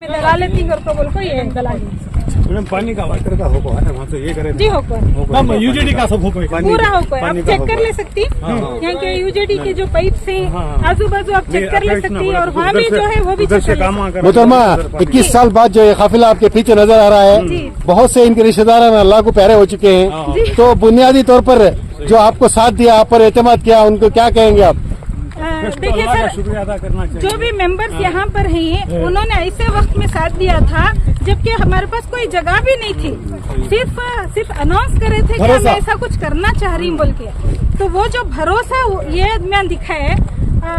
दलाली थी घर को बोल को ये दलाली मैडम पानी का वाटर का होको है वहाँ तो ये करे जी होको मैम यूजेडी का सब होको पूरा होको है। आप चेक कर ले सकती यहाँ के यूजेडी के जो पाइप से आजू बाजू आप चेक कर ले सकती है और वहाँ भी जो है वो भी चेक कर ले सकती। मोहतरमा 21 साल बाद जो ये काफिला आपके पीछे नजर आ रहा है, बहुत से इनके रिश्तेदार अल्लाह को प्यारे हो चुके हैं, तो बुनियादी तौर पर जो आपको साथ दिया, आप पर एतमाद किया, उनको क्या कहेंगे आप? देखिए सर, शुक्रिया अदा करना चाहिए। जो भी मेंबर्स यहाँ पर हैं उन्होंने ऐसे वक्त में साथ दिया था जबकि हमारे पास कोई जगह भी नहीं थी, सिर्फ अनाउंस करे थे कि मैं ऐसा कुछ करना चाह रही हूँ बोल के। तो वो जो भरोसा ये आदमी दिखाए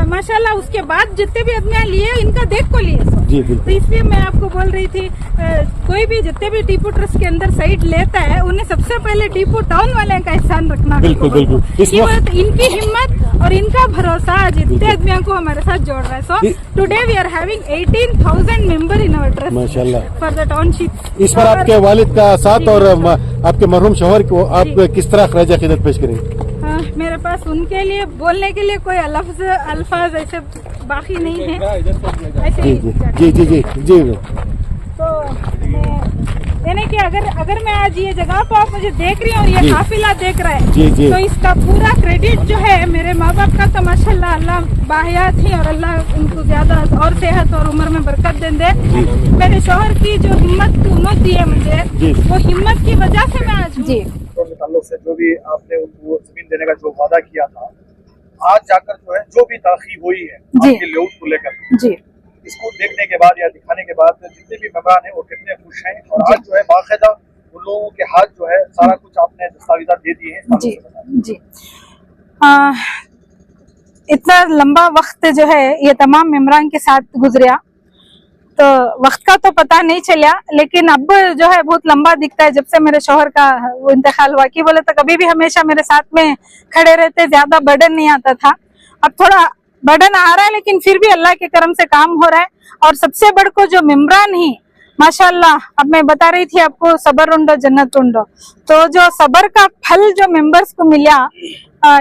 माशाल्लाह, उसके बाद जितने भी आदमी लिए इनका देख को लिए। तो इसलिए मैं आपको बोल रही थी कोई भी जितने भी टीपू ट्रस्ट के अंदर साइड लेता है उन्हें सबसे पहले टीपू टाउन वाले का एहसान रखना। बिल्कुल बिल्कुल। इनकी हिम्मत और इनका भरोसा आज इतने आदमियों को हमारे साथ जोड़ रहा है। So today we are having 18,000 member in our trust माशाल्लाह फॉर द टाउनशिप। इस पर आपके वालिद का साथ और आपके मरहूम शौहर को आप किस तरह खराज अकीदत पेश करेंगे? मेरे पास उनके लिए बोलने के लिए कोई अल्फाज ऐसे बाकी नहीं है। ऐसे जी जी जी जी। तो यानी कि अगर मैं आज ये जगह पर आप मुझे देख रही हूँ, ये काफिला देख रहा है, तो इसका पूरा क्रेडिट जो है मेरे माँ बाप का। तो माशाल्लाह अल्लाह बाहयात ही और अल्लाह उनको ज्यादा और सेहत और उम्र में बरकत दे। मेरे शौहर की जो हिम्मत उन्होंने दी है मुझे, वो हिम्मत की वजह से मैं आज जी ताल्लुक से जो भी आपने उनको जमीन देने का जो वादा किया था, आज जाकर जो है जो भी तरक्की हुई है आपके लेआउट को लेकर जी, इसको देखने के बाद या दिखाने के बाद जितने भी मेहमान हैं वो कितने खुश हैं। और आज जो है बाकायदा उन लोगों के हाथ जो है सारा कुछ आपने दस्तावेजात दे दिए हैं। जी जी। इतना लंबा वक्त जो है ये तमाम मेंबरान के साथ गुजरा, तो वक्त का तो पता नहीं चला, लेकिन अब जो है बहुत लंबा दिखता है। जब से मेरे शौहर का वो इंतकाल हुआ कि बोले तो कभी भी हमेशा मेरे साथ में खड़े रहते, ज्यादा बर्डन नहीं आता था। अब थोड़ा बर्डन आ रहा है, लेकिन फिर भी अल्लाह के करम से काम हो रहा है। और सबसे बड़ को जो मेंबरान ही माशाल्लाह, अब मैं बता रही थी आपको सबर उंडो जन्नत उंडो, तो जो सबर का फल जो मेंबर्स को मिला,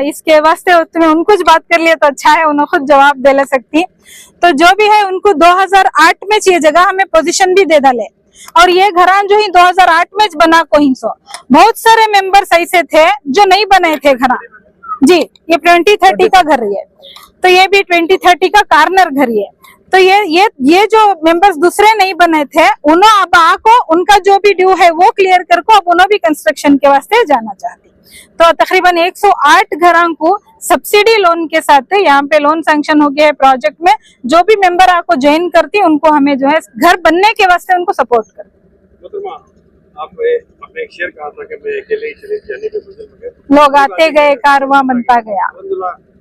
इसके वास्ते तुम्हें उनको बात कर लिया तो अच्छा है, उन्हें खुद जवाब दे ले सकती। तो जो भी है उनको 2008 में ये जगह हमें पोजीशन भी दे डाले, और ये घरान जो ही 2008 में बना कोई सो। बहुत सारे मेंबर्स ऐसे थे जो नहीं बनाए थे घरा जी। ये 2030 का घर है, तो ये भी 2030 का कार्नर घर है। तो ये जो मेंबर्स दूसरे नहीं बने थे, उन्होंने अब आको उनका जो भी ड्यू है वो क्लियर कर को अब उन्होंने भी कंस्ट्रक्शन के वास्ते जाना चाहती। तो तकरीबन 108 घरों को सब्सिडी लोन के साथ यहाँ पे लोन सैंक्शन हो गया है प्रोजेक्ट में। जो भी मेंबर आपको ज्वाइन करती उनको हमें जो है घर बनने के वास्ते उनको सपोर्ट करते। आपने एक शेर कहा था कि मैं अकेले ही चले जाने पे गुजर लोग आते गए, कारवां बनता गया।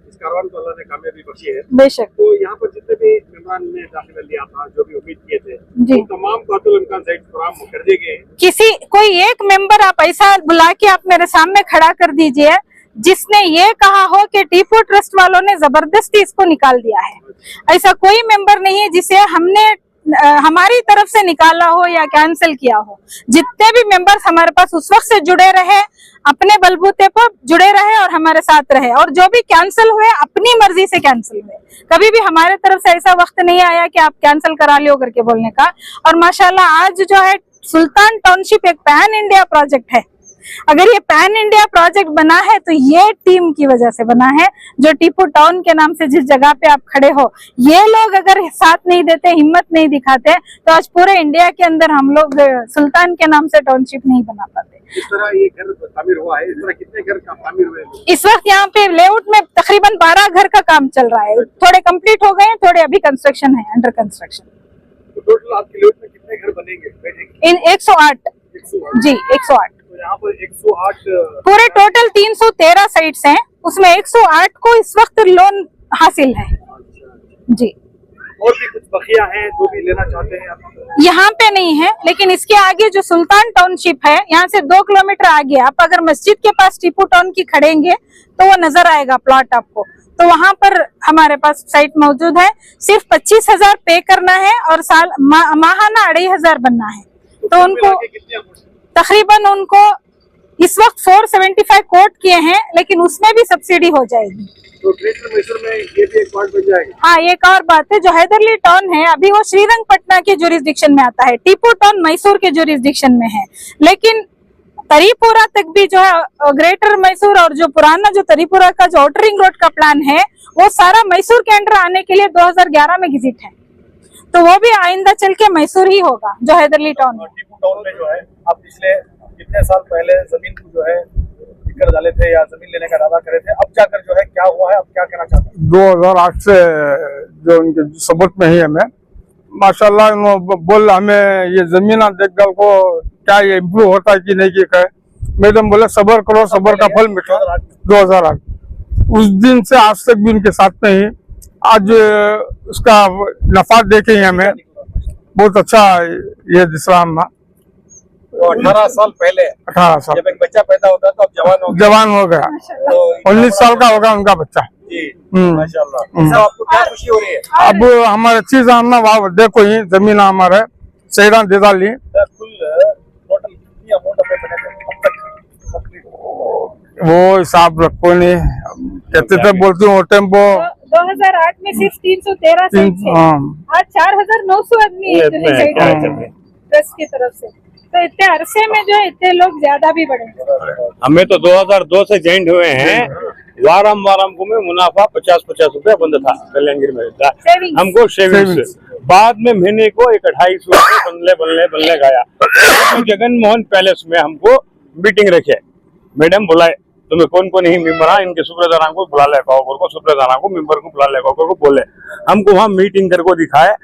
इस कारवां को अल्लाह ने कामयाबी बख्शी है बेशक। तो यहाँ पर जितने भी मेहमान ने दाखिला लिया था, जो भी उम्मीद किए थे, जी, तो तमाम कातुल इम्कान साइड फराहम कर दिए गए। कोई एक मेंबर आप ऐसा बुला के आप मेरे सामने खड़ा कर दीजिए जिसने ये कहा हो कि टीपू ट्रस्ट वालों ने जबरदस्ती इसको निकाल दिया है। ऐसा कोई मेंबर नहीं है जिसे हमने हमारी तरफ से निकाला हो या कैंसिल किया हो। जितने भी मेंबर्स हमारे पास उस वक्त से जुड़े रहे, अपने बलबूते पर जुड़े रहे और हमारे साथ रहे, और जो भी कैंसिल हुए अपनी मर्जी से कैंसिल हुए। कभी भी हमारे तरफ से ऐसा वक्त नहीं आया कि आप कैंसिल करा लियो करके बोलने का। और माशाल्लाह आज जो है सुल्तान टाउनशिप एक पैन इंडिया प्रोजेक्ट है। अगर ये पैन इंडिया प्रोजेक्ट बना है तो ये टीम की वजह से बना है, जो टीपू टाउन के नाम से जिस जगह पे आप खड़े हो। ये लोग अगर साथ नहीं देते, हिम्मत नहीं दिखाते, तो आज पूरे इंडिया के अंदर हम लोग सुल्तान के नाम से टाउनशिप नहीं बना पाते। इस तरह ये घर तामीर हुआ है, इस तरह कितने घर का तामीर हुए? इस वक्त यहाँ पे लेआउट में तकरीबन 12 घर का काम चल रहा है। थोड़े कंप्लीट हो गए, थोड़े अभी कंस्ट्रक्शन है, अंडर कंस्ट्रक्शन। तो टोटल आपके लेआउट में कितने घर बनेंगे? इन 108 जी 108। यहाँ पर 108 पूरे टोटल 313 साइट्स हैं, उसमें 108 को इस वक्त लोन हासिल है जी। और भी कुछ बकिया हैं जो भी लेना चाहते हैं आप? यहाँ पे नहीं है, लेकिन इसके आगे जो सुल्तान टाउनशिप है, यहाँ से 2 किलोमीटर आगे आप अगर मस्जिद के पास टीपू टाउन की खड़ेंगे तो वो नजर आएगा प्लॉट आपको। तो वहाँ पर हमारे पास साइट मौजूद है। सिर्फ 25,000 पे करना है और साल माहाना 2,500 बनना है। तो उनको तकरीबन उनको इस वक्त 475 कोट किए हैं, लेकिन उसमें भी सब्सिडी हो जाएगी। तो ग्रेटर मैसूर में ये भी एक पार्ट बन जाएगा। हाँ, एक और बात है, जो हैदरली टाउन है अभी वो श्रीरंगपटना के ज्यूरिसडिक्शन में आता है, टीपू टाउन मैसूर के ज्यूरिसडिक्शन में है, लेकिन तरीपुरा तक भी जो है ग्रेटर मैसूर और जो पुराना जो तरीपुरा का जो आउटर रिंग रोड का प्लान है वो सारा मैसूर के अंडर आने के लिए 2011 में गेजेट है, तो वो भी आइंदा चल के मैसूर ही होगा जो हैदरली टाउन है। टीपू टाउन में जो है आप पिछले कितने साल पहले जमीन को जो है टिकर डाले थे या जमीन लेने का दावा करे थे, अब जाकर जो है क्या हुआ है, अब क्या कहना चाहते हैं? 2008 से जो उनके सबूत में ही हमें माशाल्लाह बोल हमें ये जमीन देखभाल को क्या ये इम्प्रूव होता है कि नहीं कि कहे, मैडम बोले सबर करो सबर का फल मीठा। 2008 उस दिन से आज तक भी उनके साथ में ही, आज उसका नफा देखे ही हमें बहुत अच्छा ये दिख रहा हम। तो 18 साल पहले 18 साल जब एक बच्चा पैदा होता है तो अब जवान हो गया, तो 19 साल का होगा उनका बच्चा। जी माशाल्लाह। तो आपको क्या खुशी हो रही है? अब हमारे चीज हमने वहाँ देखो ही जमीन हमारे सैरा दे डाली। कुल टोटल कितनी अमाउंट पे बने थे अब तक कंप्लीट? वो हिसाब रखो नहीं, कहते थे बोलती हूँ टेम्पो 2008 में सिर्फ 313 सीट थे, आज 4900 आदमी ट्रस्ट की तरफ से, तो इतने अरसे में जो है इतने लोग ज्यादा भी बढ़े। हमें तो 2002 से ज्वाइन हुए हैं, वारम को में मुनाफा 50-50 रुपया बंद था कल्याणगिरी में था, हमको सेविंग्स बाद में महीने को 2800 बल्ले गया। जगन मोहन पैलेस में हमको मीटिंग रखे, मैडम बुलाए तुम्हें कौन कौन ही मेम्बर इनके सुब्रदारा को बुला ले को सुब्रदारा को मेम्बर को बुला ले को बोले, हमको वहाँ मीटिंग करके दिखाए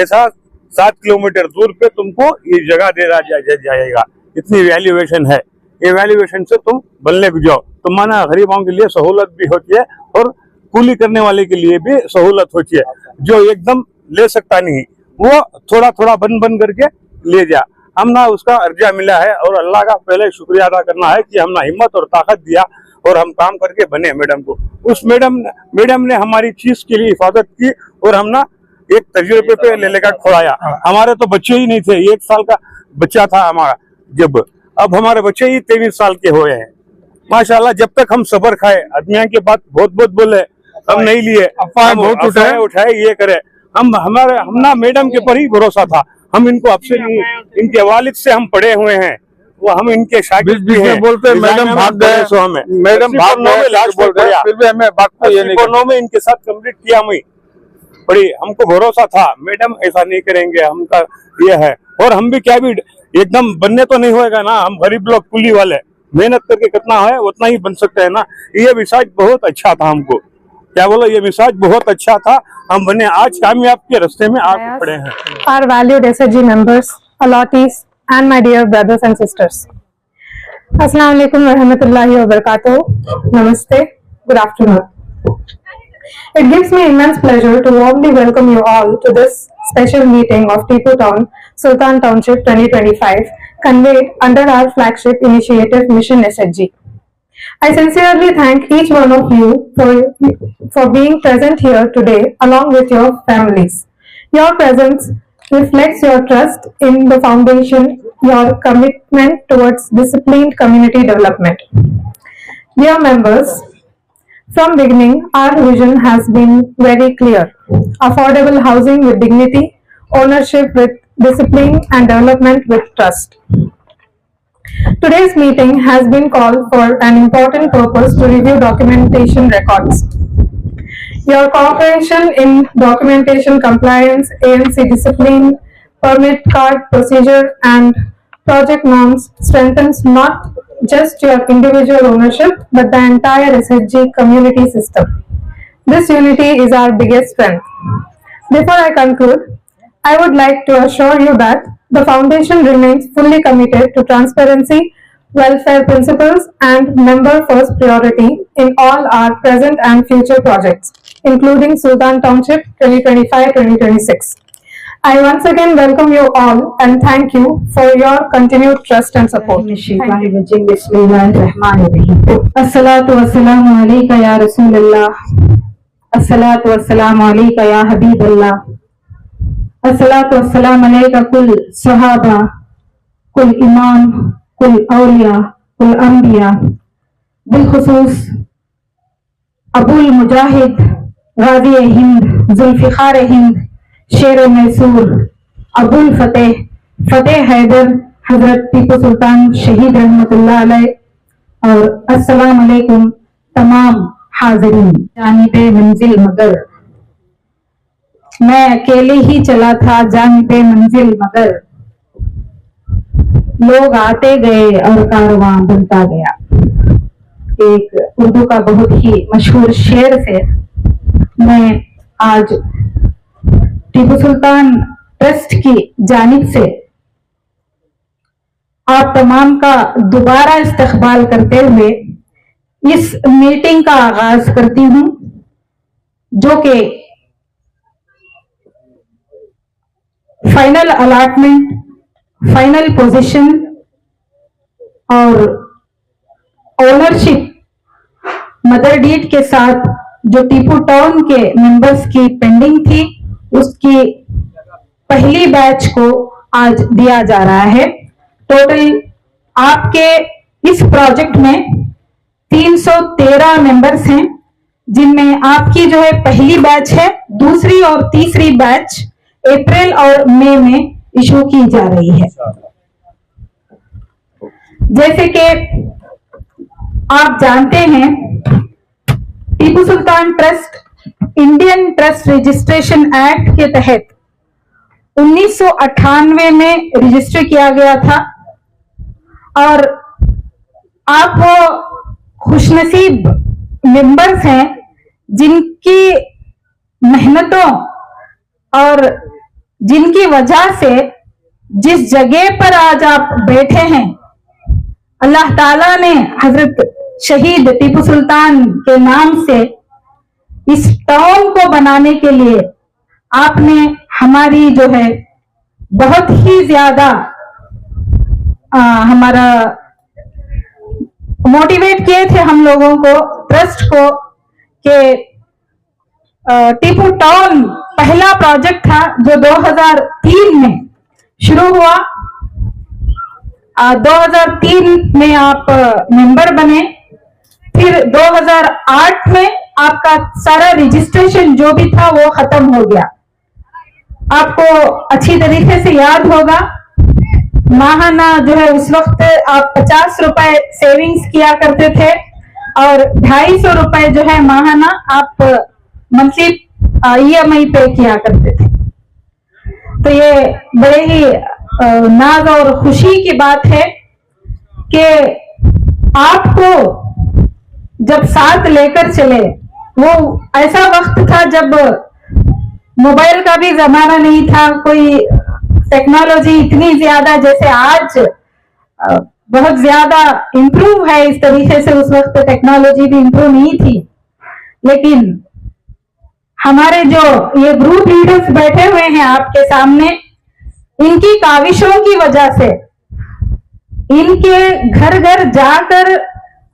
ऐसा 7 किलोमीटर दूर पे तुमको ये जगह दे जाएगा, इतनी वैल्यूएशन है, ये वैल्यूएशन से तुम बनने भी जाओ, तो माना गरीबों के लिए सहूलत भी होती है और कूली करने वाले के लिए भी सहूलत होती है, जो एकदम ले सकता नहीं वो थोड़ा थोड़ा बन करके ले जा। हम ना उसका अर्जा मिला है और अल्लाह का पहले शुक्रिया अदा करना है कि हमने हिम्मत और ताकत दिया और हम काम करके बने मैडम को। उस मैडम ने हमारी चीज के लिए हिफाजत की और हम ना एक तजुर्बे पे ले लेकर खोलाया। हमारे तो बच्चे ही नहीं थे, 1 साल का बच्चा था हमारा जब, अब हमारे बच्चे ही 23 साल के हुए हैं माशाल्लाह। जब तक हम सबर खाए, आदमियों की बात बहुत बोले, हम नहीं लिए, अफवाह बहुत उठाए ये करे, हम ना मैडम के पर ही भरोसा था, हम इनको आपसे नहीं, इनके वालिद से हम पढ़े हुए हैं, वो हम इनके शागिर्द भी हैं। बोलते मैडम भाग गए, सो हमें मैडम भाग गए, फिर भी हमें बात को ये नहीं में इनके साथ कंप्लीट किया मैं बड़ी, हमको भरोसा था मैडम ऐसा नहीं करेंगे, हमका ये है। और हम भी क्या भी एकदम बनने तो नहीं होएगा ना, हम गरीब लोग कुली वाले मेहनत करके कितना है उतना ही बन सकते हैं ना। ये मिसाज बहुत अच्छा था, हमको क्या बोलो, ये मिसाज बहुत अच्छा था, हम बने आज कामयाब के रास्ते में आगे खड़े हैं। Our valued SHG members, allottees, and my dear brothers and sisters. Assalamu alaikum wa rahmatullahi wa barakatuh. Namaste. Good afternoon. It gives me immense pleasure to warmly welcome you all to this special meeting of Tipu Town, Sultan Township 2025, conveyed under our flagship initiative Mission SHG. I sincerely thank each one of you for being present here today along with your families. Your presence reflects your trust in the foundation, your commitment towards disciplined community development. Dear members, from beginning, our vision has been very clear. Affordable housing with dignity, ownership with discipline, and development with trust. Today's meeting has been called for an important purpose to review documentation records. Your cooperation in documentation compliance, ANC discipline, permit card procedure, and project norms strengthens not just your individual ownership but the entire SHG community system. This unity is our biggest strength. Before I conclude, I would like to assure you that the foundation remains fully committed to transparency, welfare principles, and member-first priority in all our present and future projects, including Sultan Township 2025-2026. I once again welcome you all and thank you for your continued trust and support. Assalatu wassalamu alayka ya Rasulullah. Assalatu wassalamu alayka ya Habiballah. Assalatu wassalamu alayka kul sahaba, kul imam, kul awliya, अम्बिया बिलखुसूस अबुल मुजाहिद गाजी हिंद जुल्फिकार हिंद शेर मैसूर अबुल फतेह फतेह हैदर हजरत टीपू सुल्तान शहीद रहमतुल्लाह अलैह और अस्सलाम वालेकुम तमाम हाजिरीन। जानिबे मंजिल मगर मैं अकेले ही चला था जानिबे मंजिल मगर लोग आते गए और कारवां बनता गया। एक उर्दू का बहुत ही मशहूर शेर से मैं आज टीपू सुल्तान ट्रस्ट की जानिब से आप तमाम का दोबारा इस्तकबाल करते हुए इस मीटिंग का आगाज करती हूं, जो कि फाइनल अलॉटमेंट, फाइनल पोजीशन और ओनरशिप मदर डीड के साथ जो टीपू टाउन के मेंबर्स की पेंडिंग थी, उसकी पहली बैच को आज दिया जा रहा है। टोटल आपके इस प्रोजेक्ट में 313 मेंबर्स हैं, जिनमें आपकी जो है पहली बैच है, दूसरी और तीसरी बैच अप्रैल और मई में इशू की जा रही है। जैसे कि आप जानते हैं, Tipu Sultan trust Indian trust registration act के तहत 1998 में रजिस्टर किया गया था और आप वो खुशनसीब मेंबर्स हैं जिनकी मेहनतों और जिनकी वजह से जिस जगह पर आज आप बैठे हैं, अल्लाह ताला ने हजरत शहीद टीपू सुल्तान के नाम से इस टाउन को बनाने के लिए आपने हमारी जो है बहुत ही ज्यादा हमारा मोटिवेट किए थे हम लोगों को, ट्रस्ट को, कि टीपू टाउन पहला प्रोजेक्ट था जो 2003 में शुरू हुआ। 2003 में आप मेंबर बने, फिर 2008 में आपका सारा रजिस्ट्रेशन जो भी था वो खत्म हो गया। आपको अच्छी तरीके से याद होगा, माहाना जो है उस वक्त आप 50 रुपए सेविंग्स किया करते थे और 250 रुपए जो है माहाना आप मंथली EMI पे किया करते थे। तो ये बड़े ही नाज और खुशी की बात है कि आपको जब साथ लेकर चले, वो ऐसा वक्त था जब मोबाइल का भी जमाना नहीं था, कोई टेक्नोलॉजी इतनी ज्यादा जैसे आज बहुत ज्यादा इंप्रूव है, इस तरीके से उस वक्त टेक्नोलॉजी भी इंप्रूव नहीं थी। लेकिन हमारे जो ये ग्रुप लीडर्स बैठे हुए हैं आपके सामने, इनकी काविशों की वजह से, इनके घर घर जाकर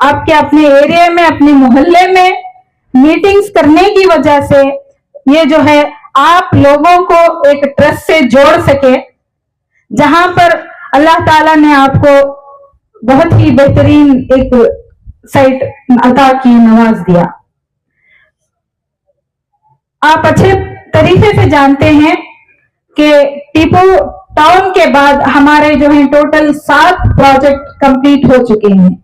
आपके अपने एरिया में, अपने मोहल्ले में मीटिंग्स करने की वजह से ये जो है आप लोगों को एक ट्रस्ट से जोड़ सके, जहां पर अल्लाह ताला ने आपको बहुत ही बेहतरीन एक साइट अता की, नवाज दिया। आप अच्छे तरीके से जानते हैं कि टीपू टाउन के बाद हमारे जो है टोटल 7 प्रोजेक्ट कंप्लीट हो चुके हैं।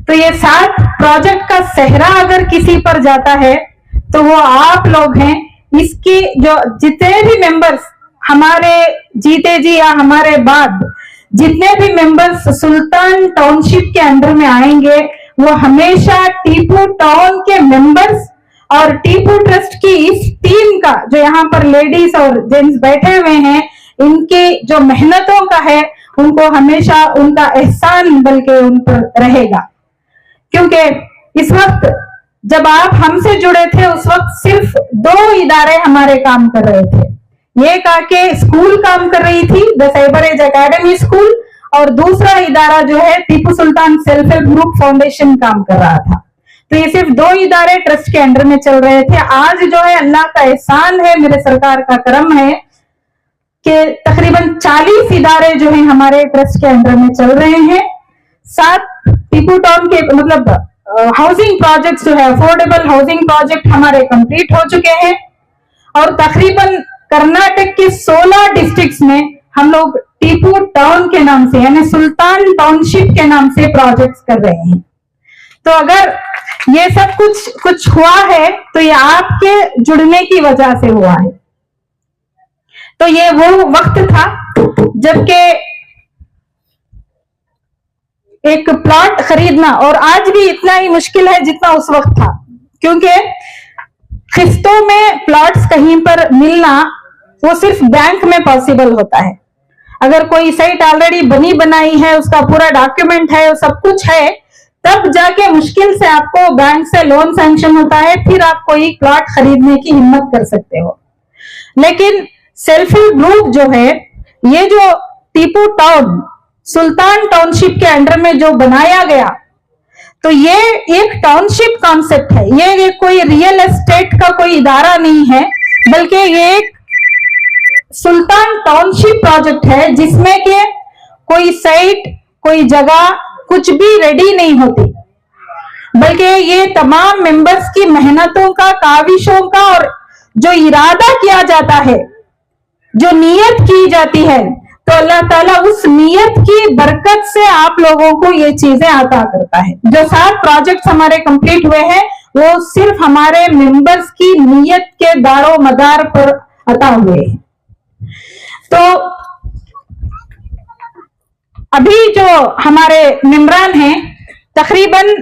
तो ये 7 प्रोजेक्ट का सेहरा अगर किसी पर जाता है तो वो आप लोग हैं। इसकी जो जितने भी मेंबर्स हमारे जीते जी या हमारे बाद जितने भी मेंबर्स सुल्तान टाउनशिप के अंडर में आएंगे, वो हमेशा टीपू टाउन के मेंबर्स और टीपू ट्रस्ट की इस टीम का, जो यहाँ पर लेडीज और जेंट्स बैठे हुए हैं, इनकी जो मेहनतों का है, उनको हमेशा उनका एहसान बल्कि उन पर रहेगा। क्योंकि इस वक्त जब आप हमसे जुड़े थे, उस वक्त सिर्फ 2 इदारे हमारे काम कर रहे थे। एक आके स्कूल काम कर रही थी, the cyber age academy school, और दूसरा इदारा जो है Tipu Sultan self help group foundation काम कर रहा था। तो ये सिर्फ 2 इदारे ट्रस्ट के अंडर में चल रहे थे। आज जो है अल्लाह का एहसान है, मेरे सरकार का करम है कि तकरीबन 40 इदारे जो है हमारे ट्रस्ट के अंडर में चल रहे हैं। 7 टीपू टाउन के मतलब हाउसिंग प्रोजेक्ट्स जो है, अफोर्डेबल हाउसिंग प्रोजेक्ट हमारे कंप्लीट हो चुके हैं और तकरीबन कर्नाटक के 16 डिस्ट्रिक्ट्स में हम लोग टीपू टाउन के नाम से यानी सुल्तान टाउनशिप के नाम से प्रोजेक्ट्स कर रहे हैं। तो अगर ये सब कुछ हुआ है तो ये आपके जुड़ने की वजह से हुआ है। तो ये वो वक्त था जबकि एक प्लॉट खरीदना, और आज भी इतना ही मुश्किल है जितना उस वक्त था, क्योंकि किस्तों में प्लॉट्स कहीं पर मिलना वो सिर्फ बैंक में पॉसिबल होता है। अगर कोई साइट ऑलरेडी बनी बनाई है, उसका पूरा डॉक्यूमेंट है, सब कुछ है, तब जाके मुश्किल से आपको बैंक से लोन सैंक्शन होता है, फिर आप कोई प्लॉट खरीदने की हिम्मत कर सकते हो। लेकिन सेल्फ हेल्प ग्रुप जो है, ये जो टीपू टाउन सुल्तान टाउनशिप के अंडर में जो बनाया गया, तो ये एक टाउनशिप कॉन्सेप्ट है। ये कोई रियल एस्टेट का कोई इदारा नहीं है, बल्कि ये एक सुल्तान टाउनशिप प्रोजेक्ट है जिसमें के कोई साइट, कोई जगह कुछ भी रेडी नहीं होती, बल्कि ये तमाम मेंबर्स की मेहनतों का, काविशों का और जो इरादा किया जाता है, जो नीयत की जाती है, तो अल्लाह ताला उस नीयत की बरकत से आप लोगों को ये चीजें अता करता है। जो 7 प्रोजेक्ट्स हमारे कंप्लीट हुए हैं वो सिर्फ हमारे मेंबर्स की नीयत के दारो मदार पर अता हुए हैं। तो अभी जो हमारे मेंबरान हैं, तकरीबन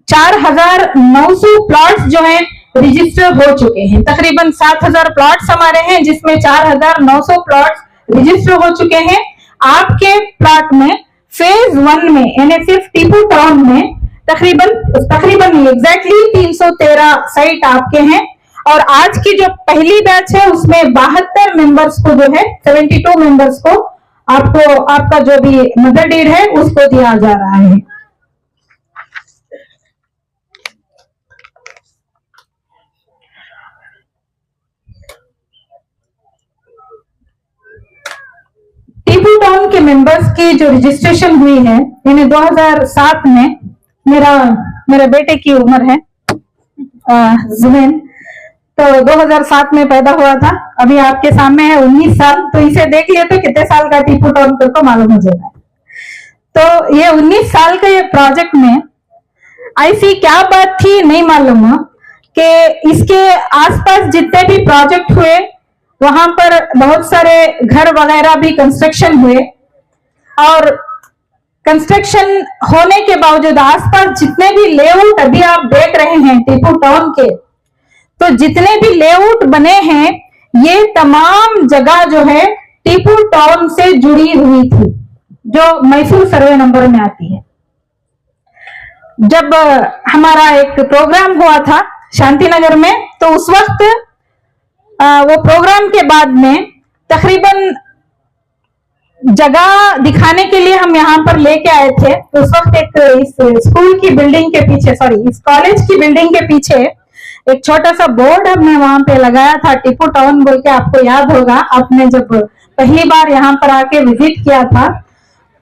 4900 प्लॉट्स जो हैं रजिस्टर हो चुके हैं। तकरीबन 7000 प्लॉट्स हमारे हैं जिसमें 4900 प्लॉट्स रजिस्टर हो चुके हैं। आपके प्लॉट में फेज 1 में यानी सिर्फ टीपू टाउन में तकरीबन एग्जैक्टली 313 साइट आपके हैं, और आज की जो पहली बैच है उसमें 72 मेंबर्स को जो है 72 मेंबर्स को आपको आपका जो भी मदर डीड है उसको दिया जा रहा है। टीपू टाउन के मेंबर्स की जो रजिस्ट्रेशन हुई है, यानी 2007 में मेरे बेटे की उम्र है जुबैन, तो 2007 में पैदा हुआ था। अभी आपके सामने है 19 साल, तो इसे देख लिया तो कितने साल का टीपू टाउन को मालूम हो जाएगा। तो ये 19 साल के प्रोजेक्ट में ऐसी क्या बात थी नहीं मालूम कि इसके आसपास जितने भी प्रोजेक्ट हुए वहां पर बहुत सारे घर वगैरह भी कंस्ट्रक्शन हुए, और कंस्ट्रक्शन होने के बावजूद आसपास जितने भी लेआउट अभी आप देख रहे हैं टीपू टाउन के, तो जितने भी लेआउट बने हैं ये तमाम जगह जो है टीपू टाउन से जुड़ी हुई थी, जो मैसूर सर्वे नंबर में आती है। जब हमारा एक प्रोग्राम हुआ था शांतिनगर में, तो उस वक्त वो प्रोग्राम के बाद में तकरीबन जगह दिखाने के लिए हम यहाँ पर लेके आए थे। तो उस वक्त एक इस स्कूल की बिल्डिंग के पीछे, इस कॉलेज की बिल्डिंग के पीछे एक छोटा सा बोर्ड हमने वहां पे लगाया था, टीपू टाउन बोल के। आपको याद होगा, आपने जब पहली बार यहाँ पर आके विजिट किया था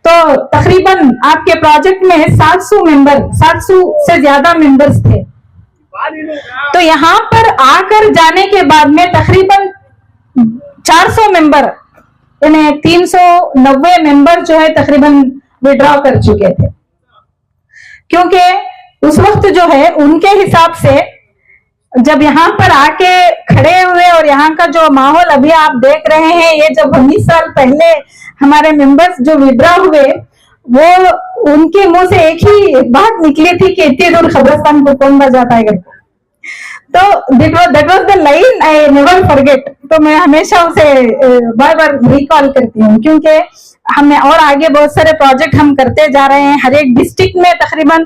तो तकरीबन आपके प्रोजेक्ट में 700 से ज्यादा मेंबर्स थे। तो यहाँ पर आकर जाने के बाद में तकरीबन 400 मेंबर यानी 390 मेंबर जो है तकरीबन विड्रॉ कर चुके थे, क्योंकि उस वक्त जो है उनके हिसाब से जब यहाँ पर आके खड़े हुए और यहाँ का जो माहौल अभी आप देख रहे हैं, ये जब 19 साल पहले हमारे मेंबर्स जो विड्रॉ हुए, वो उनके मुंह से एक ही बात निकली थी कि इतनी दूर कब्रिस्तान को कौन बजाता है करके। तो that was the line I never forget. तो मैं हमेशा उसे बार बार रिकॉल करती हूँ, क्योंकि हमें और आगे बहुत सारे प्रोजेक्ट हम करते जा रहे हैं। हर एक डिस्ट्रिक्ट में तकरीबन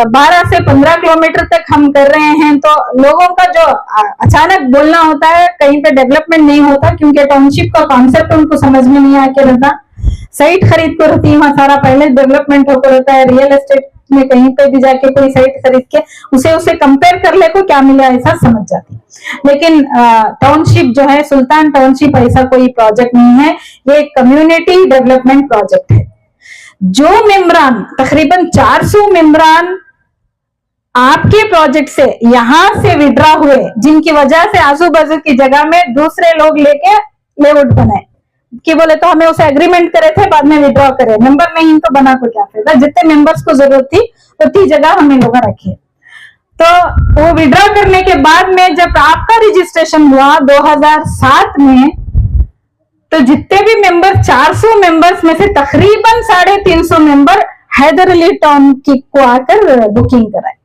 12 से 15 किलोमीटर तक हम कर रहे हैं। तो लोगों का जो अचानक बोलना होता है, कहीं पे डेवलपमेंट नहीं होता, क्योंकि टाउनशिप का कॉन्सेप्ट उनको समझ में नहीं आके रहता। साइट खरीद को रहती है, वहाँ सारा पहले डेवलपमेंट होकर रहता है। रियल एस्टेट में कहीं पे भी जाके कोई साइट खरीद के उसे कंपेयर कर ले को क्या मिला ऐसा समझ जाती है। लेकिन टाउनशिप जो है, सुल्तान टाउनशिप ऐसा कोई प्रोजेक्ट नहीं है, ये कम्युनिटी डेवलपमेंट प्रोजेक्ट है। जो मेम्बरान तकरीबन 400 मेम्बरान आपके प्रोजेक्ट से यहां से विड्रॉ हुए, जिनकी वजह से आजू बाजू की जगह में दूसरे लोग लेके लेआउट बनाए कि बोले तो हमें उसे एग्रीमेंट करे थे, बाद में विड्रॉ करे, मेंबर नहीं तो बना को क्या फायदा, जितने मेंबर्स को जरूरत थी उतनी जगह हमें लोग रखे। तो वो विड्रॉ करने के बाद में जब आपका रजिस्ट्रेशन हुआ 2007 में, तो जितने भी मेंबर 400 मेंबर्स में से तकरीबन 350 मेंबर हैदर अली टाउन की को आकर बुकिंग कराए।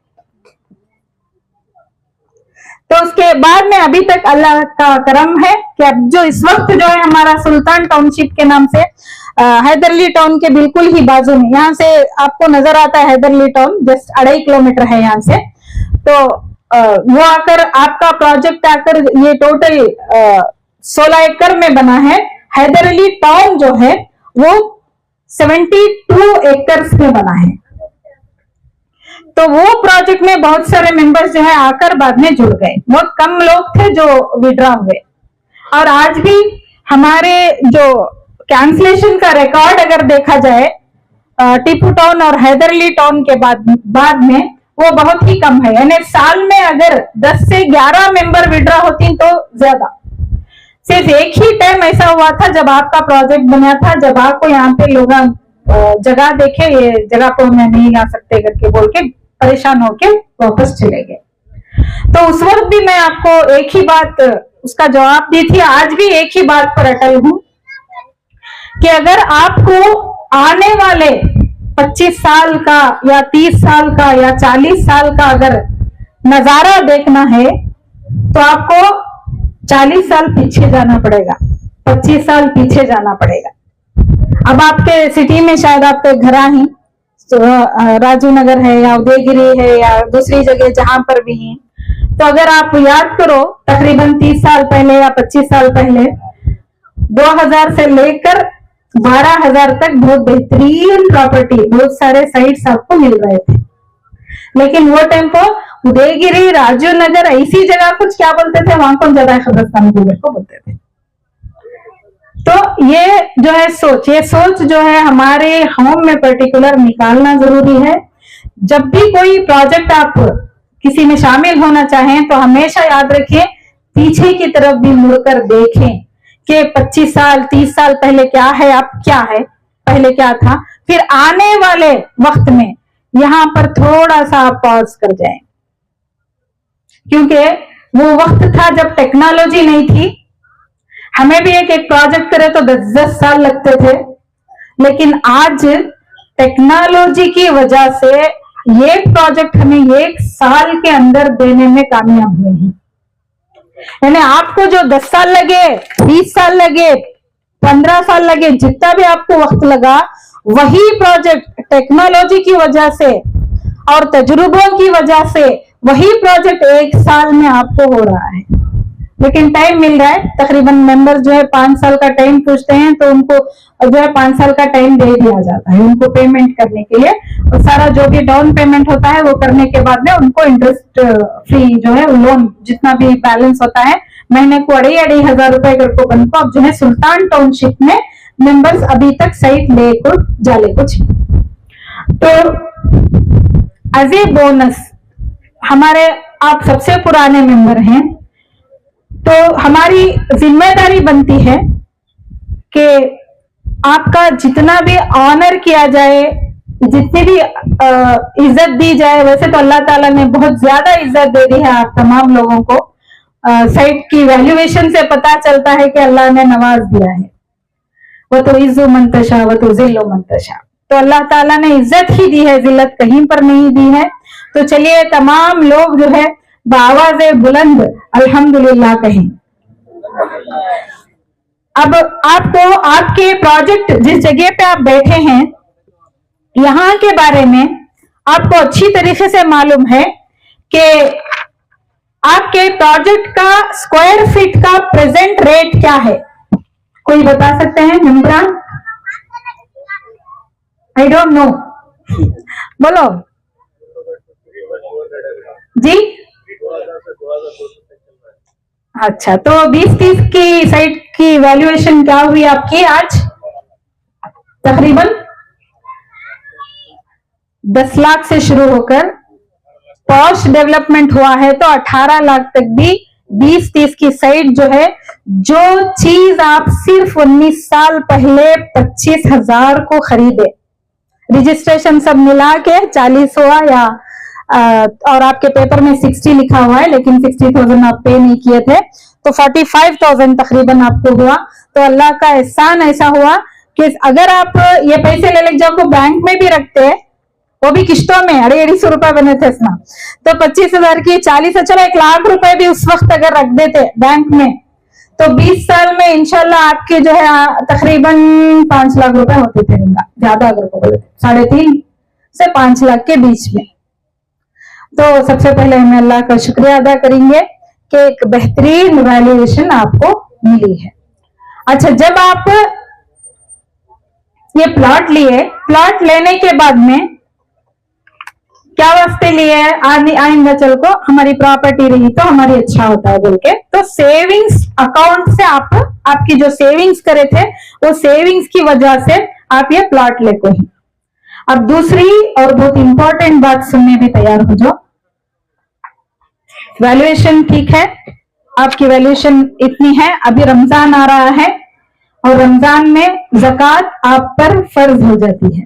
तो उसके बाद में अभी तक अल्लाह का करम है कि अब जो इस वक्त जो है हमारा सुल्तान टाउनशिप के नाम से हैदर अली टाउन के बिल्कुल ही बाजू में, यहाँ से आपको नजर आता है Haidar Ali town, just 2.5 kilometre है यहाँ से। तो वो आकर आपका प्रोजेक्ट आकर ये टोटल 16 एकड़ में बना है। हैदर अली टाउन जो है वो 72 एकर्स में बना है। तो वो प्रोजेक्ट में बहुत सारे मेंबर्स जो है आकर बाद में जुड़ गए, बहुत कम लोग थे जो विड्रॉ हुए। और आज भी हमारे जो कैंसलेशन का रिकॉर्ड अगर देखा जाए टीपू टाउन और हैदर अली टाउन के बाद में वो बहुत ही कम है, यानी साल में अगर 10 से 11 मेंबर विड्रॉ होती तो ज्यादा। सिर्फ एक ही टाइम ऐसा हुआ था जब आपका प्रोजेक्ट बना था, जब आपको यहाँ पे लोग जगह देखे, ये जगह को मैं नहीं आ सकते करके बोल के परेशान होके वापस चले गए। तो उस वक्त भी मैं आपको एक ही बात उसका जवाब दी थी, आज भी एक ही बात पर अटल हूं कि अगर आपको आने वाले 25 साल का या 30 साल का या 40 साल का अगर नजारा देखना है तो आपको 40 साल पीछे जाना पड़ेगा, 25 साल पीछे जाना पड़ेगा। अब आपके सिटी में शायद आपके घर ही राजू नगर है या उदयगिरी है या दूसरी जगह जहां पर भी है, तो अगर आप याद करो तकरीबन 30 साल पहले या 25 साल पहले 2000 से लेकर 12,000 तक बहुत बेहतरीन प्रॉपर्टी, बहुत सारे साइट्स आपको मिल रहे थे। लेकिन वो टाइम को उदयगिरी, राजू नगर ऐसी जगह कुछ क्या बोलते थे, वहां को ज्यादा खबरस्तान को बोलते थे। तो ये जो है सोच, ये सोच जो है हमारे होम में पर्टिकुलर निकालना जरूरी है। जब भी कोई प्रोजेक्ट आप किसी में शामिल होना चाहें तो हमेशा याद रखें, पीछे की तरफ भी मुड़कर देखें कि 25 साल 30 साल पहले क्या है, अब क्या है, पहले क्या था, फिर आने वाले वक्त में यहां पर थोड़ा सा आप पॉज कर जाएं, क्योंकि वो वक्त था जब टेक्नोलॉजी नहीं थी। हमें भी एक प्रोजेक्ट करे तो 10 साल लगते थे, लेकिन आज टेक्नोलॉजी की वजह से ये प्रोजेक्ट हमें 1 साल के अंदर देने में कामयाब हुए हैं। यानी आपको जो 10 साल लगे, 20 साल लगे, 15 साल लगे, जितना भी आपको वक्त लगा, वही प्रोजेक्ट टेक्नोलॉजी की वजह से और तजुर्बों की वजह से वही प्रोजेक्ट 1 साल में आपको हो रहा है। लेकिन टाइम मिल रहा है, तकरीबन मेंबर जो है 5 साल का टाइम पूछते हैं तो उनको जो है 5 साल का टाइम दे दिया जाता है उनको पेमेंट करने के लिए, और सारा जो भी डाउन पेमेंट होता है वो करने के बाद में उनको इंटरेस्ट फ्री जो है लोन जितना भी बैलेंस होता है महीने को 2,500 रुपए करके बनको अब जो है सुल्तान टाउनशिप में मेंबर्स अभी तक साइट ले को जाले कुछ। तो एज ए बोनस हमारे आप सबसे पुराने मेंबर हैं, तो हमारी जिम्मेदारी बनती है कि आपका जितना भी ऑनर किया जाए, जितनी भी इज्जत दी जाए, वैसे तो अल्लाह ताला ने बहुत ज्यादा इज्जत दे दी है आप तमाम लोगों को। साइट की वैल्यूएशन से पता चलता है कि अल्लाह ने नवाज दिया है, वो तो इज्जु मंतशा वो तो जिल्लो मंतशा, तो अल्लाह ताला ने इज्जत ही दी है, जिल्लत कहीं पर नहीं दी है। तो चलिए तमाम लोग जो है बावाज़े बुलंद अल्हम्दुलिल्लाह कहें। अब आपको आपके प्रोजेक्ट जिस जगह पे आप बैठे हैं यहाँ के बारे में आपको अच्छी तरीके से मालूम है कि आपके प्रोजेक्ट का स्क्वायर फीट का प्रेजेंट रेट क्या है, कोई बता सकते हैं मेंबरान? आई डोंट नो, बोलो जी। अच्छा, तो 20-30 की साइट की वैल्यूएशन क्या हुई आपकी आज तकरीबन? 10 लाख से शुरू होकर पॉश डेवलपमेंट हुआ है तो 18 लाख तक भी 20-30 की साइड जो है, जो चीज आप सिर्फ 19 साल पहले 25,000 को खरीदे, रजिस्ट्रेशन सब मिला के 40 हुआ या और आपके पेपर में 60 लिखा हुआ है लेकिन 60,000 आप पे नहीं किए थे तो 45,000 तकरीबन आपको हुआ। तो अल्लाह का एहसान ऐसा हुआ कि अगर आप ये पैसे ले जाओ बैंक में भी रखते, वो भी किश्तों में 250 रुपए बने थे इसमें, तो 25,000 की 40, चलो 1 लाख रुपए भी उस वक्त अगर रख देते बैंक में तो 20 साल में इंशाल्लाह आपके जो है तकरीबन 5 लाख रुपए होते थे, ज्यादा अगर को बोले 3.5 से 5 लाख के बीच में। तो सबसे पहले हमें अल्लाह का शुक्रिया अदा करेंगे कि एक बेहतरीन वैल्यूएशन आपको मिली है। अच्छा, जब आप ये प्लॉट लिए, प्लॉट लेने के बाद में क्या वास्ते लिए, आइंदा चल को हमारी प्रॉपर्टी रही तो हमारी अच्छा होता है बोल के, तो सेविंग्स अकाउंट से आपकी जो सेविंग्स करे थे वो सेविंग्स की वजह से आप ये प्लॉट लेते हैं। अब दूसरी और बहुत इंपॉर्टेंट बात सुनने भी तैयार हो जाओ। वैल्यूएशन ठीक है, आपकी वैल्यूएशन इतनी है, अभी रमजान आ रहा है और रमजान में ज़कात आप पर फर्ज हो जाती है।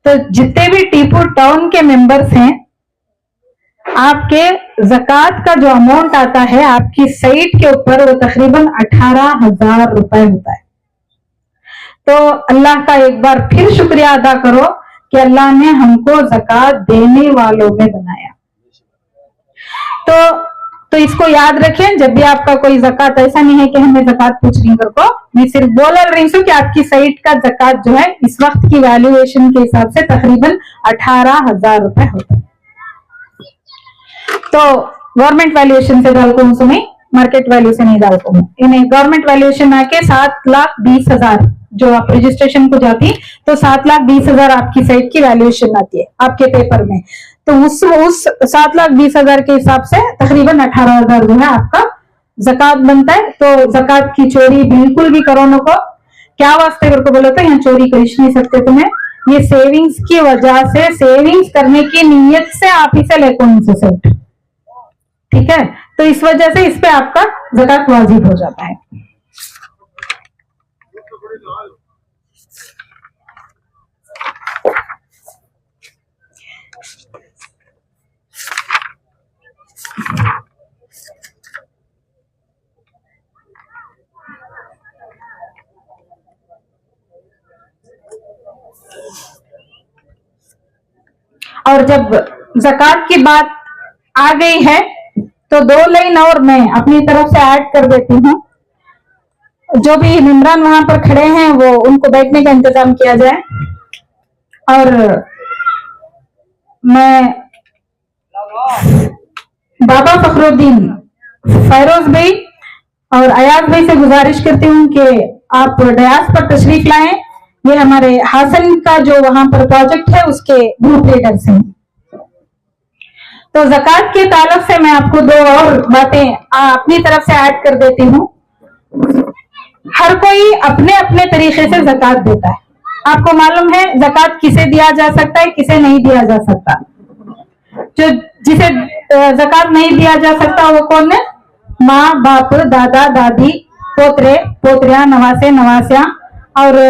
तो जितने भी टीपू टाउन के मेंबर्स हैं, आपके ज़कात का जो अमाउंट आता है आपकी साइट के ऊपर वो तकरीबन 18,000 रुपए होता है। तो अल्लाह का एक बार फिर शुक्रिया अदा करो कि अल्लाह ने हमको ज़कात देने वालों में बनाया। तो इसको याद रखें, जब भी आपका कोई ज़कात, ऐसा नहीं है कि हमें ज़कात पूछ रही कर को, मैं सिर्फ बोल रही हूँ कि आपकी साइट का ज़कात जो है इस वक्त की वैल्यूएशन के हिसाब से तकरीबन 18,000 रुपए होता है। तो गवर्नमेंट वैल्यूएशन से डाल को सुनी, मार्केट वैल्यू से नहीं डाल को, इन्हें गवर्नमेंट वैल्यूएशन आके 7,20,000 जो आप रजिस्ट्रेशन को जाती तो 7,20,000 आपकी साइट की वैल्यूएशन आती है आपके पेपर में। तो उस 7,20,000 के हिसाब से तकरीबन 18,000 जो है आपका ज़कात बनता है। तो ज़कात की चोरी बिल्कुल भी करो न को, क्या वास्ते करके बोलो तो यहाँ चोरी कर नहीं सकते तुम्हें, ये सेविंग्स की वजह से, सेविंग्स करने की नीयत से आप इसे ले कौन से सेट, ठीक है, तो इस वजह से इस पे आपका ज़कात वाजिब हो जाता है। और जब ज़कात की बात आ गई है तो 2 लाइन और मैं अपनी तरफ से ऐड कर देती हूँ। जो भी मेंबरान वहां पर खड़े हैं वो उनको बैठने का इंतजाम किया जाए। और मैं बाबा फखरुद्दीन, फैरोज भाई और अयाज भाई से गुजारिश करती हूँ कि आप डयास पर तशरीफ लाएं। ये हमारे हासन का जो वहां पर प्रोजेक्ट है उसके ग्रुप लीडर्स हैं। तो ज़कात के ताल्लुक से मैं आपको 2 और बातें अपनी तरफ से ऐड कर देती हूँ। हर कोई अपने अपने तरीके से ज़कात देता है। आपको मालूम है ज़कात किसे दिया जा सकता है, किसे नहीं दिया जा सकता। जो जिसे ज़कात नहीं दिया जा सकता वो कौन है? माँ बाप, दादा दादी, पोतरे पोतरिया, नवासे नवासिया और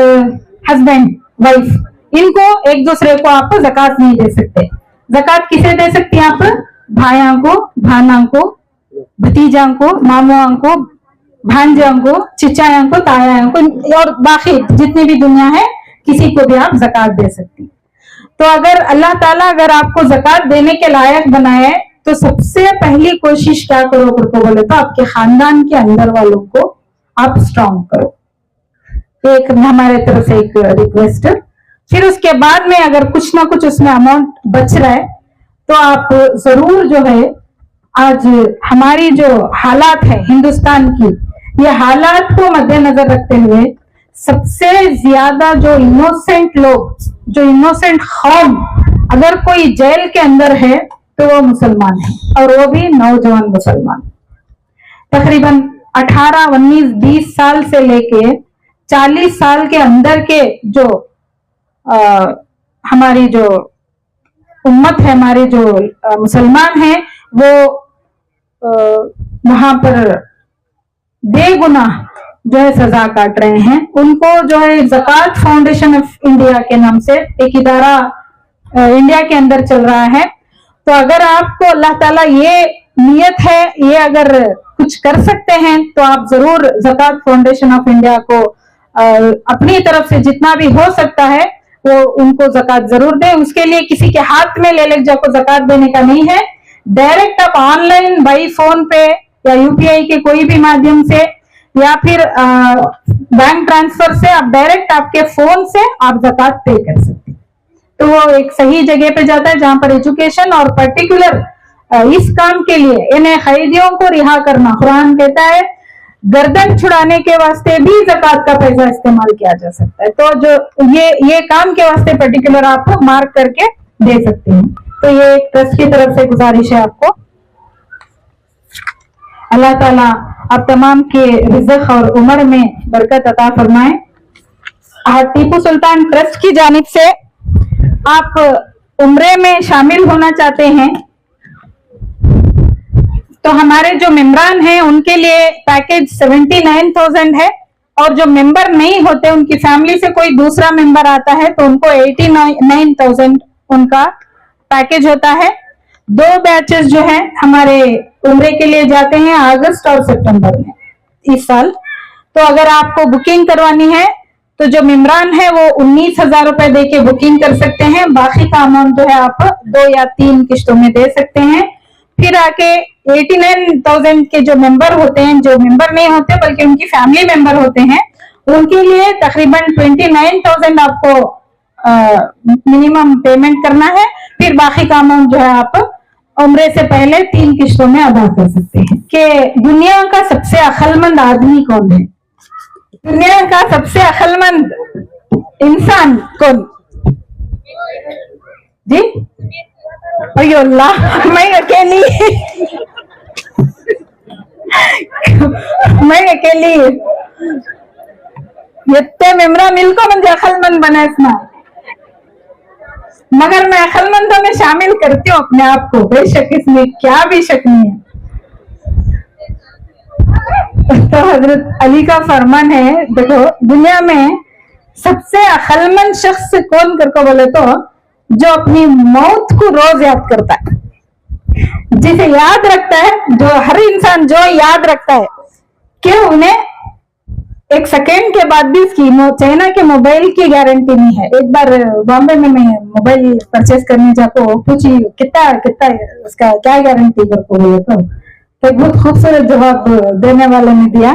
हस्बैंड वाइफ, इनको एक दूसरे को आप ज़कात नहीं दे सकते। ज़कात किसे दे सकती हैं आप? भाइयों को, भाना को, भतीजा को, मामुआ को, भांजा को, चिचाया को, ताया को और बाकी जितनी भी दुनिया है किसी को भी आप ज़कात दे सकती। तो अगर अल्लाह ताला अगर आपको ज़कात देने के लायक बनाए तो सबसे पहली कोशिश क्या करो को बोले तो आपके खानदान के अंदर वालों को आप स्ट्रॉन्ग करो। एक हमारे तरफ से एक रिक्वेस्ट। फिर उसके बाद में अगर कुछ ना कुछ उसमें अमाउंट बच रहा है तो आप जरूर जो है, आज हमारी जो हालात है हिंदुस्तान की, ये हालात को मद्देनजर रखते हुए सबसे ज्यादा जो इनोसेंट लोग, जो इनोसेंट कौम अगर कोई जेल के अंदर है तो वो मुसलमान है, और वो भी नौजवान मुसलमान। तकरीबन 18, 19, 20 साल से लेके 40 साल के अंदर के जो हमारी जो उम्मत है हमारे जो मुसलमान हैं वो वहां पर बेगुना जो है सजा काट रहे हैं। उनको जो है ज़कात फाउंडेशन ऑफ इंडिया के नाम से एक इदारा इंडिया के अंदर चल रहा है। तो अगर आपको अल्लाह ताला ये नियत है, ये अगर कुछ कर सकते हैं तो आप जरूर ज़कात फाउंडेशन ऑफ इंडिया को अपनी तरफ से जितना भी हो सकता है वो उनको ज़कात जरूर दें। उसके लिए किसी के हाथ में ले जाको ज़कात देने का नहीं है। डायरेक्ट आप ऑनलाइन बाई फोन पे या यूपीआई के कोई भी माध्यम से या फिर बैंक ट्रांसफर से आप डायरेक्ट आपके फोन से आप ज़कात पे कर सकते हैं। तो वो एक सही जगह पे जाता है जहां पर एजुकेशन और पर्टिकुलर इस काम के लिए इन्हें खैदियों को रिहा करना, कुरान कहता है गर्दन छुड़ाने के वास्ते भी ज़कात का पैसा इस्तेमाल किया जा सकता है। तो जो ये काम के वास्ते पर्टिकुलर आप मार्क करके दे सकते हैं। तो ये एक ट्रस्ट की तरफ से गुजारिश है आपको। अल्लाह ताला आप तमाम के रिज़्क़ और उम्र में बरकत अता फरमाए। टीपू सुल्तान ट्रस्ट की जानिब से आप उम्रे में शामिल होना चाहते हैं तो हमारे जो मेंबरान हैं उनके लिए पैकेज 79,000 है, और जो मेंबर नहीं होते उनकी फैमिली से कोई दूसरा मेंबर आता है तो उनको 89,000 उनका पैकेज होता है। 2 बैचेस जो है हमारे उम्रे के लिए जाते हैं अगस्त और सितंबर में इस साल। तो अगर आपको बुकिंग करवानी है तो जो मेंबरान है वो 19,000 रुपए दे के बुकिंग कर सकते हैं। बाकी का अमाउंट जो है आप 2 या 3 किश्तों में दे सकते हैं। फिर आके 89,000 के जो मेंबर होते हैं, जो मेंबर नहीं होते बल्कि उनकी फैमिली मेंबर होते हैं, उनके लिए तकरीबन 29,000 आपको मिनिमम पेमेंट करना है। फिर बाकी का अमाउंट जो है आप उम्रे से पहले 3 किश्तों में अदा कर सकते हैं। कि दुनिया का सबसे अक्लमंद आदमी कौन है? दुनिया का सबसे अक्लमंद इंसान कौन? जी अयो अल्लाह, मैं अकेली इतने मेमरा मिलको मुझे अक्लमंद बनाना, मगर मैं अक्लमंदों में शामिल करती हूँ अपने आप को, बेशक इसमें क्या भी शक नहीं है। तो हजरत अली का फरमान है, देखो दुनिया में सबसे अक्लमंद शख्स कौन करके बोले तो जो अपनी मौत को रोज याद करता है, जिसे याद रखता है, जो हर इंसान जो याद रखता है कि उन्हें एक सेकेंड के बाद भी उसकी चाइना के मोबाइल की गारंटी नहीं है। एक बार बॉम्बे में मैं मोबाइल परचेस करने जाको पूछी कितना उसका क्या गारंटी करके बोले तो एक बहुत खूबसूरत जवाब देने वाले ने दिया,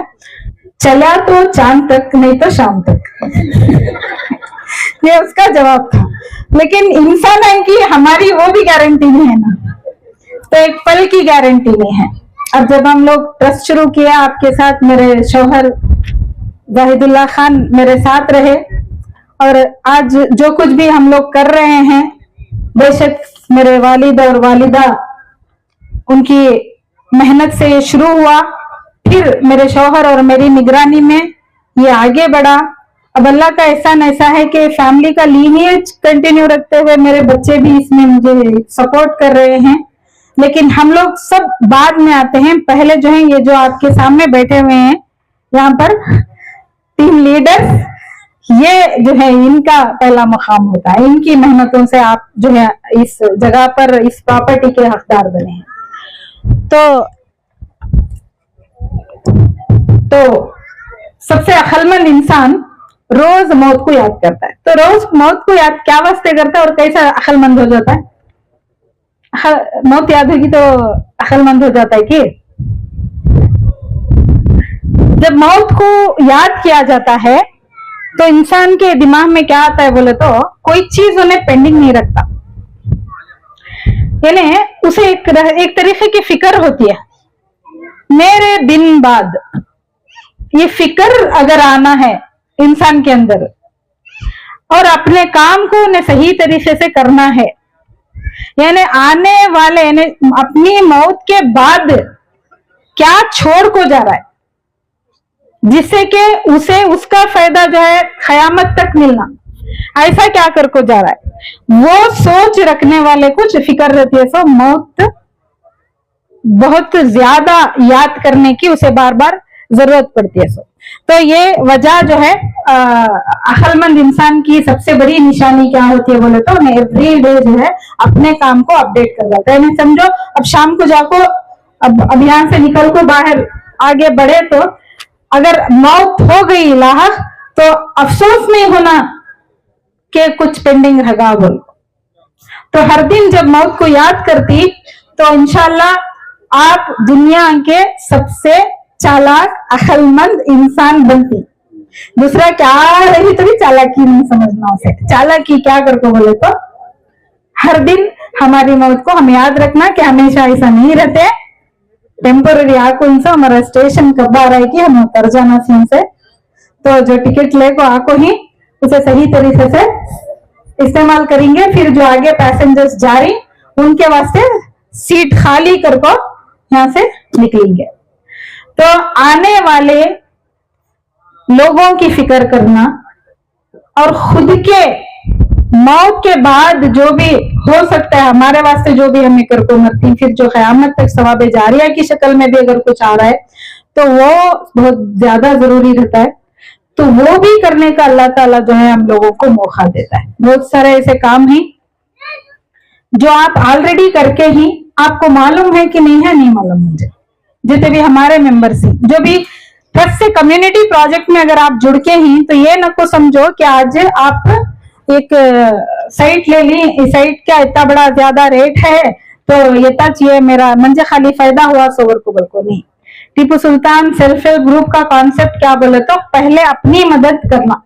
चला तो चांद तक नहीं तो शाम तक। ये उसका जवाब था। लेकिन इंसान है कि हमारी वो भी गारंटी नहीं है ना, तो एक पल की गारंटी नहीं है। अब जब हम लोग ट्रस्ट शुरू किया आपके साथ, मेरे शौहर जाहिदुल्लाह खान मेरे साथ रहे, और आज जो कुछ भी हम लोग कर रहे हैं, बेशक मेरे वालिद और वालिदा उनकी मेहनत से ये शुरू हुआ, फिर मेरे शौहर और मेरी निगरानी में ये आगे बढ़ा। अब अल्लाह का एहसान ऐसा है कि फैमिली का लीनिएज कंटिन्यू रखते हुए मेरे बच्चे भी इसमें मुझे सपोर्ट कर रहे हैं। लेकिन हम लोग सब बाद में आते हैं। पहले जो है ये जो आपके सामने बैठे हुए हैं यहाँ पर टीम लीडर्स, ये जो है इनका पहला मुकाम होता है। इनकी मेहनतों से आप जो है इस जगह पर इस प्रॉपर्टी के हकदार बने हैं। तो सबसे अक्लमंद इंसान रोज मौत को याद करता है। तो रोज मौत को याद क्या वास्ते करता है और कैसा अक्लमंद हो जाता है? मौत याद होगी तो अक्लमंद हो जाता है कि जब मौत को याद किया जाता है तो इंसान के दिमाग में क्या आता है बोले तो कोई चीज उन्हें पेंडिंग नहीं रखता, यानी उसे एक तरीके की फिक्र होती है। मेरे दिन बाद ये फिक्र अगर आना है इंसान के अंदर और अपने काम को उन्हें सही तरीके से करना है, यानी आने वाले यानी अपनी मौत के बाद क्या छोड़ को जा रहा है जिससे कि उसे उसका फायदा जो है क़यामत तक मिलना, ऐसा क्या कर को जा रहा है, वो सोच रखने वाले कुछ फिक्र रहती है। सो मौत बहुत ज्यादा याद करने की उसे बार बार जरूरत पड़ती है। सो तो ये वजह जो है अक्लमंद इंसान की सबसे बड़ी निशानी क्या होती है बोले तो एवरी डे जो है अपने काम को अपडेट कर जाता है। समझो अब शाम को जाको अब अभियान से निकल को बाहर आगे बढ़े तो अगर मौत हो गई लाहक तो अफसोस नहीं होना कि कुछ पेंडिंग रहेगा बोल। तो हर दिन जब मौत को याद करती तो इंशाल्लाह आप दुनिया के सबसे चालाक अक्लमंद इंसान बनती। दूसरा क्या रही तो भी चालाकी नहीं समझना उसे। चालाकी क्या करके बोले तो हर दिन हमारी मौत को हमें याद रखना कि हमेशा ऐसा नहीं रहते। टेम्पोररी आको इनसे हमारा स्टेशन कब आ रहा है कि हमें उतर जाना सीन से। तो जो टिकट ले को आको ही उसे सही तरीके से इस्तेमाल करेंगे। फिर जो आगे पैसेंजर्स जा रही उनके वास्ते सीट खाली करको यहाँ से निकलेंगे। तो आने वाले लोगों की फिक्र करना और खुद के मौत के बाद जो भी हो सकता है हमारे वास्ते जो भी हमें कर को मरती फिर जो क़यामत तक सवाबे जारिया की शक्ल में भी अगर कुछ आ रहा है तो वो बहुत ज्यादा जरूरी रहता है। तो वो भी करने का अल्लाह ताला जो है हम लोगों को मौका देता है। बहुत सारे ऐसे काम हैं जो आप ऑलरेडी करके ही आपको मालूम है कि नहीं है, नहीं मालूम। मुझे जितने भी हमारे मेंबर्स हैं जो भी ट्रस्ट से कम्युनिटी प्रोजेक्ट में अगर आप जुड़ के ही तो ये न को समझो कि आज आप एक साइट ले ली, इस साइट का इतना बड़ा ज्यादा रेट है तो ये तच ये मेरा मंजे खाली फायदा हुआ सोवर को बिल्कुल नहीं। Tipu Sultan self help group का कॉन्सेप्ट क्या बोले तो पहले अपनी मदद करना।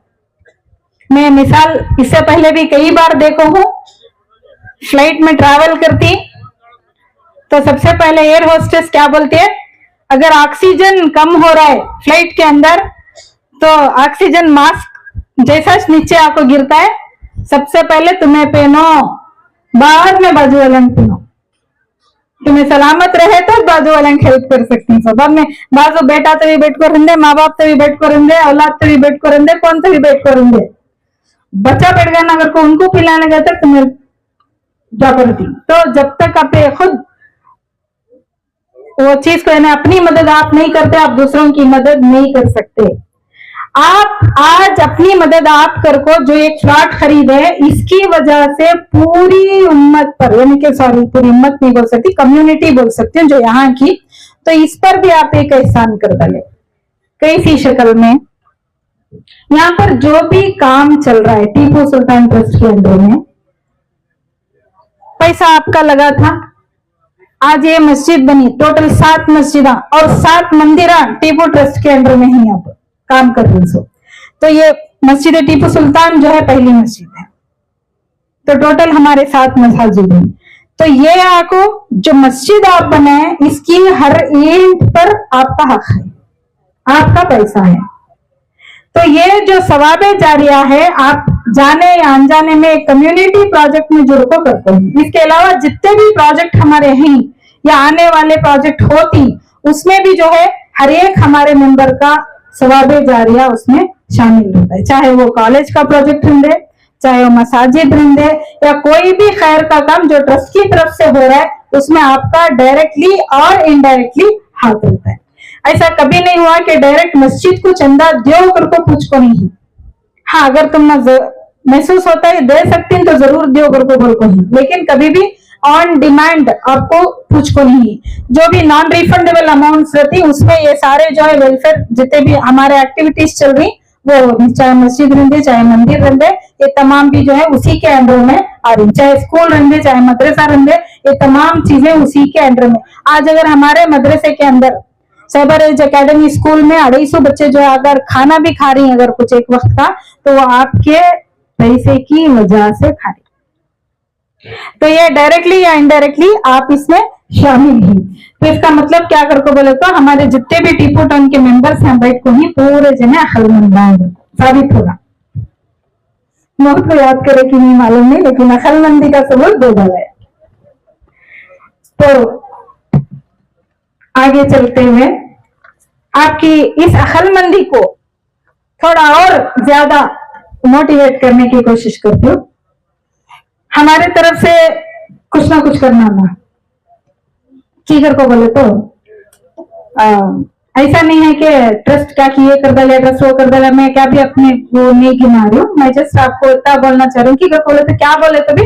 मैं मिसाल इससे पहले भी कई बार देखो हूँ, फ्लाइट में ट्रैवल करती तो सबसे पहले एयर होस्टेस क्या बोलती है, अगर ऑक्सीजन कम हो रहा है फ्लाइट के अंदर तो ऑक्सीजन मास्क जैसा नीचे आपको गिरता है सबसे पहले तुम्हें पहनो, बाद में बाजू वाले पहनो। तुम्हें सलामत रहे तो बाजू वाले हेल्प कर सकती है। बाद में बाजू बेटा तो भी बैठ को रंदे, माँ बाप तो भी बैठ को रंदे, औलाद तो भी बैठ को रंदे, कौन तो भी बैठ को रंदे। बच्चा बैठ गया ना अगर को उनको पिलाने गया तो तुम्हें जा करती। तो जब तक आप खुद वो चीज को अपनी मदद आप नहीं करते आप दूसरों की मदद नहीं कर सकते। आप आज अपनी मदद आप कर को जो एक प्लॉट खरीदे इसकी वजह से पूरी उम्मत पर यानी कि सॉरी पूरी उम्मत नहीं बोल सकती, कम्युनिटी बोल सकती हूँ जो यहाँ की, तो इस पर भी आप एक एहसान कर डाले कैसी शक्ल में। यहाँ पर जो भी काम चल रहा है टीपू सुल्तान ट्रस्ट के अंदर में पैसा आपका लगा था। आज ये मस्जिद बनी, टोटल 7 मस्जिदा और 7 मंदिरा टीपू ट्रस्ट के अंडर में ही आप काम कर रहे हो। तो ये मस्जिद टीपू सुल्तान जो है पहली मस्जिद है। तो टोटल हमारे 7 मस्जिद हैं। तो ये आपको जो मस्जिद आप बनाए इसकी हर ईंट पर आपका हक है, आपका पैसा है। तो ये जो सवाबे जारिया है आप जाने या अनजाने में कम्युनिटी प्रोजेक्ट में जुड़ को करते हैं। इसके अलावा जितने भी प्रोजेक्ट हमारे हैं या आने वाले प्रोजेक्ट होती उसमें भी जो है हर एक हमारे मेंबर का सवाबे जारिया उसमें शामिल रहता है। चाहे वो कॉलेज का प्रोजेक्ट रहे, चाहे वो मसाजिद रहे या कोई भी खैर का काम जो ट्रस्ट की तरफ से हो रहा है उसमें आपका डायरेक्टली और इनडायरेक्टली हाथ रहता है। ऐसा कभी नहीं हुआ कि डायरेक्ट मस्जिद को चंदा दो करके पूछ को नहीं। हाँ अगर तुम महसूस होता है दे सकती तो जरूर दो करके बोल को ही, लेकिन कभी भी ऑन डिमांड आपको पूछ को नहीं। जो भी नॉन रिफंडेबल अमाउंट्स रहती उसमें ये सारे जो है वेलफेयर जितने भी हमारे एक्टिविटीज चल रही वो चाहे मस्जिद रहे चाहे मंदिर रहे ये तमाम भी जो है उसी के अंडर में आ रही। चाहे स्कूल रहे चाहे मदरसा रहे ये तमाम चीजें उसी के अंडर में। आज अगर हमारे मदरसे के अंदर साइबर एज अकेडमी स्कूल में 250 बच्चे जो अगर खाना भी खा रही अगर कुछ एक वक्त का तो वो आपके पैसे की वजह से खा रही। तो ये डायरेक्टली या इनडायरेक्टली आप इसमें शामिल हैं। तो इसका मतलब क्या करके बोले तो हमारे जितने भी टीपू टाउन के मेंबर्स हैं बैठ को ही पूरे जने अक्लमंद साबित होगा। मौत को याद करे कि नहीं मालूम नहीं, लेकिन अक्लमंदी का सबूत दे डाला है। तो आगे चलते हुए आपकी इस अक्लमंदी को थोड़ा और ज्यादा मोटिवेट करने की कोशिश करती हूँ। हमारे तरफ से कुछ ना कुछ करना ना कीकर को बोले तो ऐसा नहीं है कि ट्रस्ट क्या किए कर डाले, ट्रस्ट वो कर डाले, मैं क्या भी अपने वो नहीं गिना रही हूँ। मैं जस्ट आपको इतना बोलना चाह रही हूँ कि अगर बोले तो क्या बोले तो भी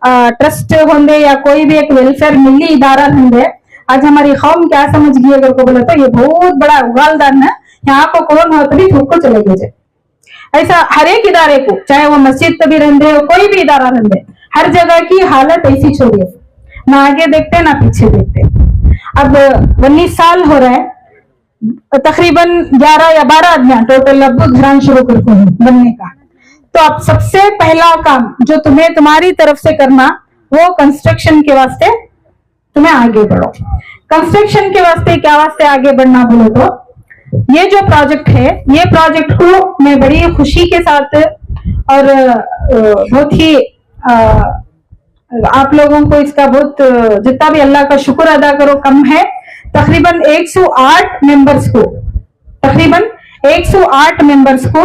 ट्रस्ट होंगे या कोई भी एक वेलफेयर मिली इदारा होंगे। आज हमारी कौम क्या समझ गई अगर को बोले तो ये बहुत बड़ा उगालदान है, यहाँ को कौन हो तभी थूक को चले गए। ऐसा हर एक इदारे को, चाहे वो मस्जिद तभी रहते हो कोई भी इदारा रहते, हर जगह की हालत ऐसी छोड़िए, ना आगे देखते ना पीछे देखते। अब 19 साल हो रहा है, तकरीबन 11 या 12 आदमी टोटल अब घरान शुरू करते हैं बनने का। तो अब सबसे पहला काम जो तुम्हें तुम्हारी तरफ से करना वो कंस्ट्रक्शन के वास्ते तुम्हें आगे बढ़ो। कंस्ट्रक्शन के वास्ते क्या वास्ते आगे बढ़ना बोलो तो ये जो प्रोजेक्ट है, ये प्रोजेक्ट को मैं बड़ी खुशी के साथ और बहुत ही आप लोगों को इसका बहुत जितना भी अल्लाह का शुक्र अदा करो कम है। तकरीबन 108 मेंबर्स को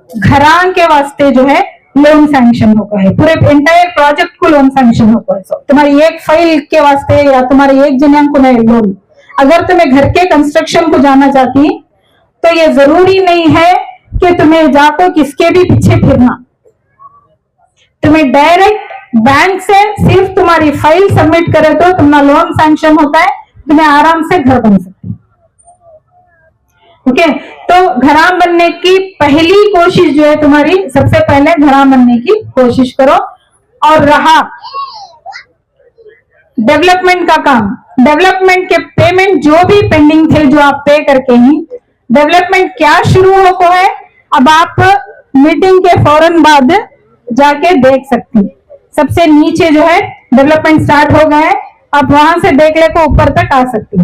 घरां के वास्ते जो है लोन सैंक्शन होगा है, पूरे एंटायर प्रोजेक्ट को लोन सैंक्शन होगा है। तुम्हारी एक फाइल के वास्ते या तुम्हारे एक जन को नहीं लोन, अगर तुम्हें घर के कंस्ट्रक्शन को जाना चाहती तो ये जरूरी नहीं है कि तुम्हें जाको किसके भी पीछे फिरना, तुम्हें डायरेक्ट बैंक से सिर्फ तुम्हारी फाइल सबमिट करे तो तुम्हारा लोन सैंक्शन होता है, तुम्हें आराम से घर बन सकती। ओके, तो घरा बनने की पहली कोशिश जो है तुम्हारी, सबसे पहले घरा बनने की कोशिश करो। और रहा डेवलपमेंट का काम, डेवलपमेंट के पेमेंट जो भी पेंडिंग थे जो आप पे करके ही डेवलपमेंट क्या शुरू हो को है, अब आप मीटिंग के फौरन बाद जाके देख सकती। सबसे नीचे जो है डेवलपमेंट स्टार्ट हो गया है, आप वहां से देख ले को ऊपर तक आ सकती।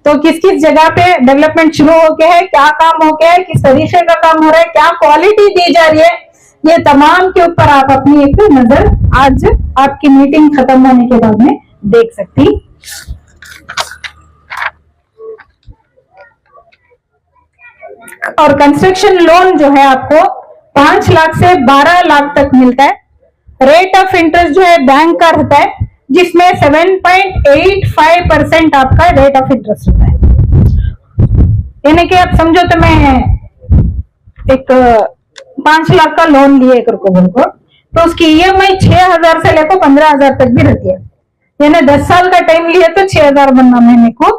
तो किस किस जगह पे डेवलपमेंट शुरू हो गया है, क्या काम हो गया है, किस तरीके का काम हो रहा है, क्या क्वालिटी दी जा रही है, ये तमाम के ऊपर आप अपनी एक नजर आज आपकी मीटिंग खत्म होने के बाद में देख सकती। और कंस्ट्रक्शन लोन जो है आपको 5 लाख से 12 लाख तक मिलता है। रेट ऑफ इंटरेस्ट जो है बैंक का रहता है, जिसमें 7.85% आपका रेट ऑफ इंटरेस्ट होता है। यानी कि आप समझो तो मैं एक 5 लाख का लोन लिए करको बोलको, तो उसकी EMI 6,000 से लेकर 15,000 तक भी रहती है। यानी 10 साल का टाइम लिए तो 6,000 बनना महीने को,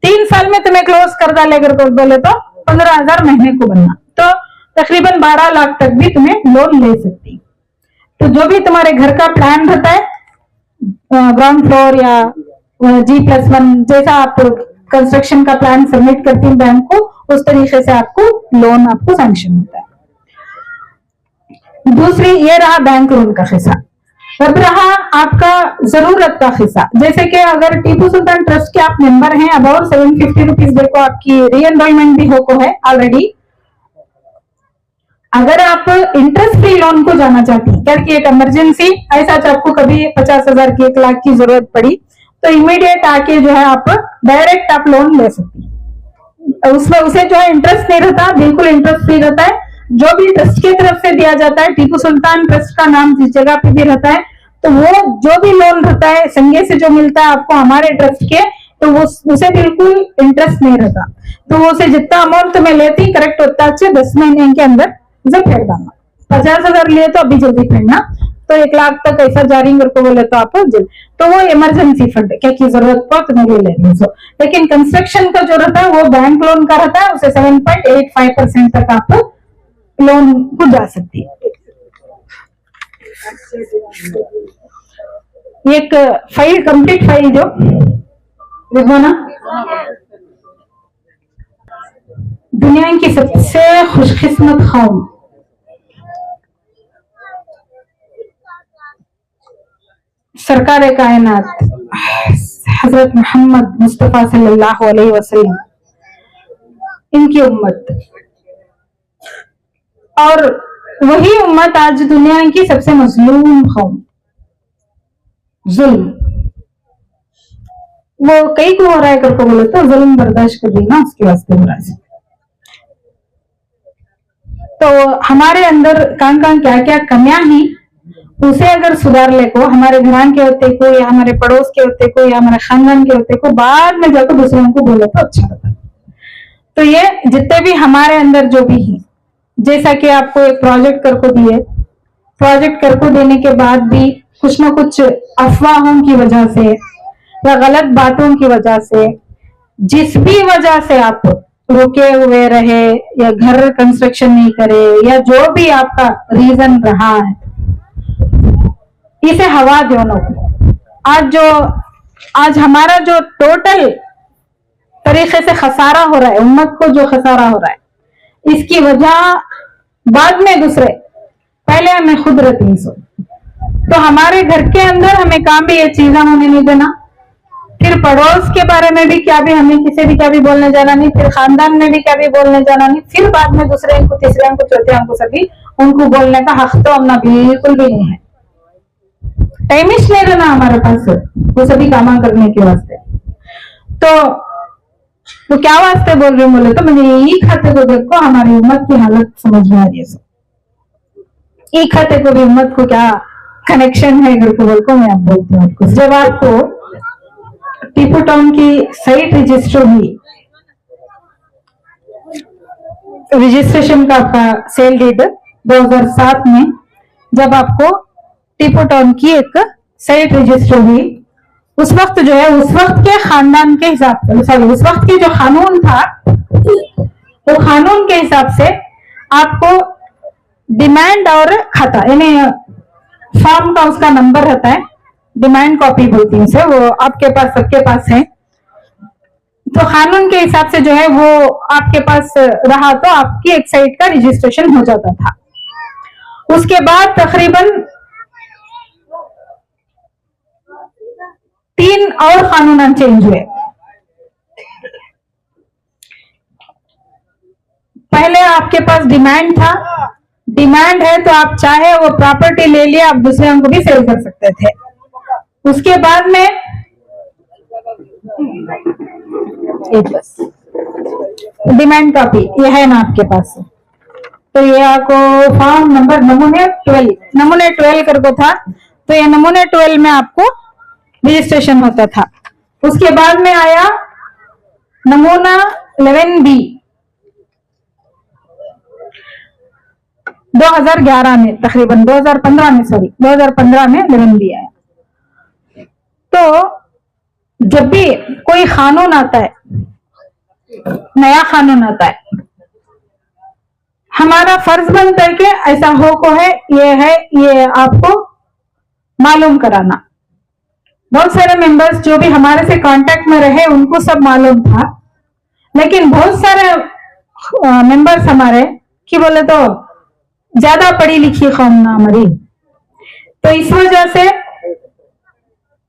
3 साल में तुम्हें क्लोज कर डाले करको बोले तो 15,000 महीने को बनना, तो तकरीबन 12 लाख तक भी तुम्हें लोन ले सकती। तो जो भी तुम्हारे घर का प्लान रहता है, ग्राउंड फ्लोर या G+1 जैसा आप कंस्ट्रक्शन का प्लान सबमिट करती हैं बैंक को, उस तरीके से आपको लोन आपको सैंक्शन होता है। दूसरी ये रहा बैंक लोन का हिस्सा। अब रहा आपका जरूरत का हिस्सा, जैसे कि अगर टीपू सुल्तान ट्रस्ट के आप मेंबर हैं, अब और 750 रुपीज देखो आपकी री एनरोलमेंट भी होको है ऑलरेडी। अगर आप इंटरेस्ट फ्री लोन को जाना चाहती हैं, क्या एक इमरजेंसी ऐसा आपको कभी 50,000 की 1 लाख की जरूरत पड़ी तो इमीडिएट आके जो है आप डायरेक्ट आप लोन ले सकती हैं। उसमें उसे जो है इंटरेस्ट नहीं रहता, बिल्कुल इंटरेस्ट फ्री रहता है। जो भी ट्रस्ट की तरफ से दिया जाता है, टीपू सुल्तान ट्रस्ट का नाम जिस जगह पे भी रहता है, तो वो जो भी लोन रहता है संगे से जो मिलता है आपको हमारे ट्रस्ट के, तो वो उसे बिल्कुल इंटरेस्ट नहीं रहता। तो वो उसे जितना अमाउंट तुम्हें लेती करेक्ट होता है 10 महीने के अंदर उसे फेर डालना। 50,000 लिए तो अभी जल्दी फेरना, तो 1 लाख तक ऐसा जारी करके बोले तो आप तो वो इमरजेंसी फंड क्या की जरूरत पर तुम्हें ले लेनी। लेकिन कंस्ट्रक्शन का जो रहता है वो बैंक लोन का रहता है, उसे 7.85% तक आप लोन को जा सकती है। एक फाइल कंप्लीट फाइल जो देखो ना, दुनिया की सबसे खुशकिस्मत कौम सरकार कायनात हजरत मोहम्मद मुस्तफा सल्लल्लाहु अलैहि वसल्लम, इनकी उम्मत, और वही उम्मत आज दुनिया की सबसे मजलूम कौम। जुल्म वो कई को हो रहा है करके बोले तो जुल्म बर्दाश्त कर रही ना, उसके वास्ते हो रहा है। तो हमारे अंदर कहाँ क्या क्या कमियां हैं, उसे अगर सुधार ले को, हमारे घरान के होते को या हमारे पड़ोस के होते को या हमारे खानदान के होते को बाद में जाकर दूसरों को बोले तो अच्छा होता। तो ये जितने भी हमारे अंदर जो भी है, जैसा कि आपको एक प्रोजेक्ट करको दिए, प्रोजेक्ट करको देने के बाद भी कुछ ना कुछ अफवाहों की वजह से या गलत बातों की वजह से, जिस भी वजह से आप रुके हुए रहे या घर कंस्ट्रक्शन नहीं करे या जो भी आपका रीजन रहा है, इसे हवा दोनों को आज हमारा जो टोटल तरीके से खसारा हो रहा है, उम्मत को जो खसारा हो रहा है, इसकी वजह बाद में दूसरे, पहले हमें खुद रहती सो। तो हमारे घर के अंदर हमें काम भी ये चीजें होने नहीं देना, फिर पड़ोस के बारे में भी क्या भी हमें किसी भी क्या भी बोलने जाना नहीं, फिर खानदान में भी क्या भी बोलने जाना नहीं, फिर बाद में दूसरे को, तीसरे को, चौथे को सभी उनको बोलने का हक तो हमने बिल्कुल भी नहीं है। टाइम ही नहीं रहना हमारे पास वो सभी काम करने के वास्ते। तो क्या वास्ते बोल रही हूँ बोले तो मुझे यही खाते को देखो हमारी उम्मत की हालत समझ में आ रही है। ये खाते को भी उम्मत को क्या कनेक्शन है घर को बोल को मैं आप बोलती हूँ आपको। जब आपको टीपू टाउन की साइट रजिस्टर हुई, रजिस्ट्रेशन का आपका सेल डीड 2007 में जब आपको टीपू टाउन की एक साइट रजिस्टर हुई, उस वक्त जो है उस वक्त के खानदान के हिसाब से, सॉरी उस वक्त के जो कानून था वो कानून के हिसाब से आपको डिमांड और खाता यानी फॉर्म का उसका नंबर रहता है, डिमांड कॉपी बोलती है उसे, वो आपके पास सबके पास है। तो कानून के हिसाब से जो है वो आपके पास रहा तो आपकी एक साइट का रजिस्ट्रेशन हो जाता था। उसके बाद तकरीबन 3 और कानून चेंज हुए। पहले आपके पास डिमांड था, डिमांड है तो आप चाहे वो प्रॉपर्टी ले लिया, आप दूसरे को भी सेल कर सकते थे। उसके बाद में डिमांड कॉपी ये है ना आपके पास, तो ये आपको फॉर्म नंबर नमूने 12 करको था, तो ये नमूने 12 में आपको रजिस्ट्रेशन होता था। उसके बाद में आया नमूना 11B 2011 में, तकरीबन 2015 में, सॉरी 2015 में 11B आया। तो जब भी कोई कानून आता है, नया कानून आता है, हमारा फर्ज बनता है कि ऐसा हो को है, ये आपको मालूम कराना। बहुत सारे मेंबर्स जो भी हमारे से कांटेक्ट में रहे उनको सब मालूम था, लेकिन बहुत सारे मेंबर्स हमारे की बोले तो ज्यादा पढ़ी लिखी कौम ना हमारी, तो इस वजह से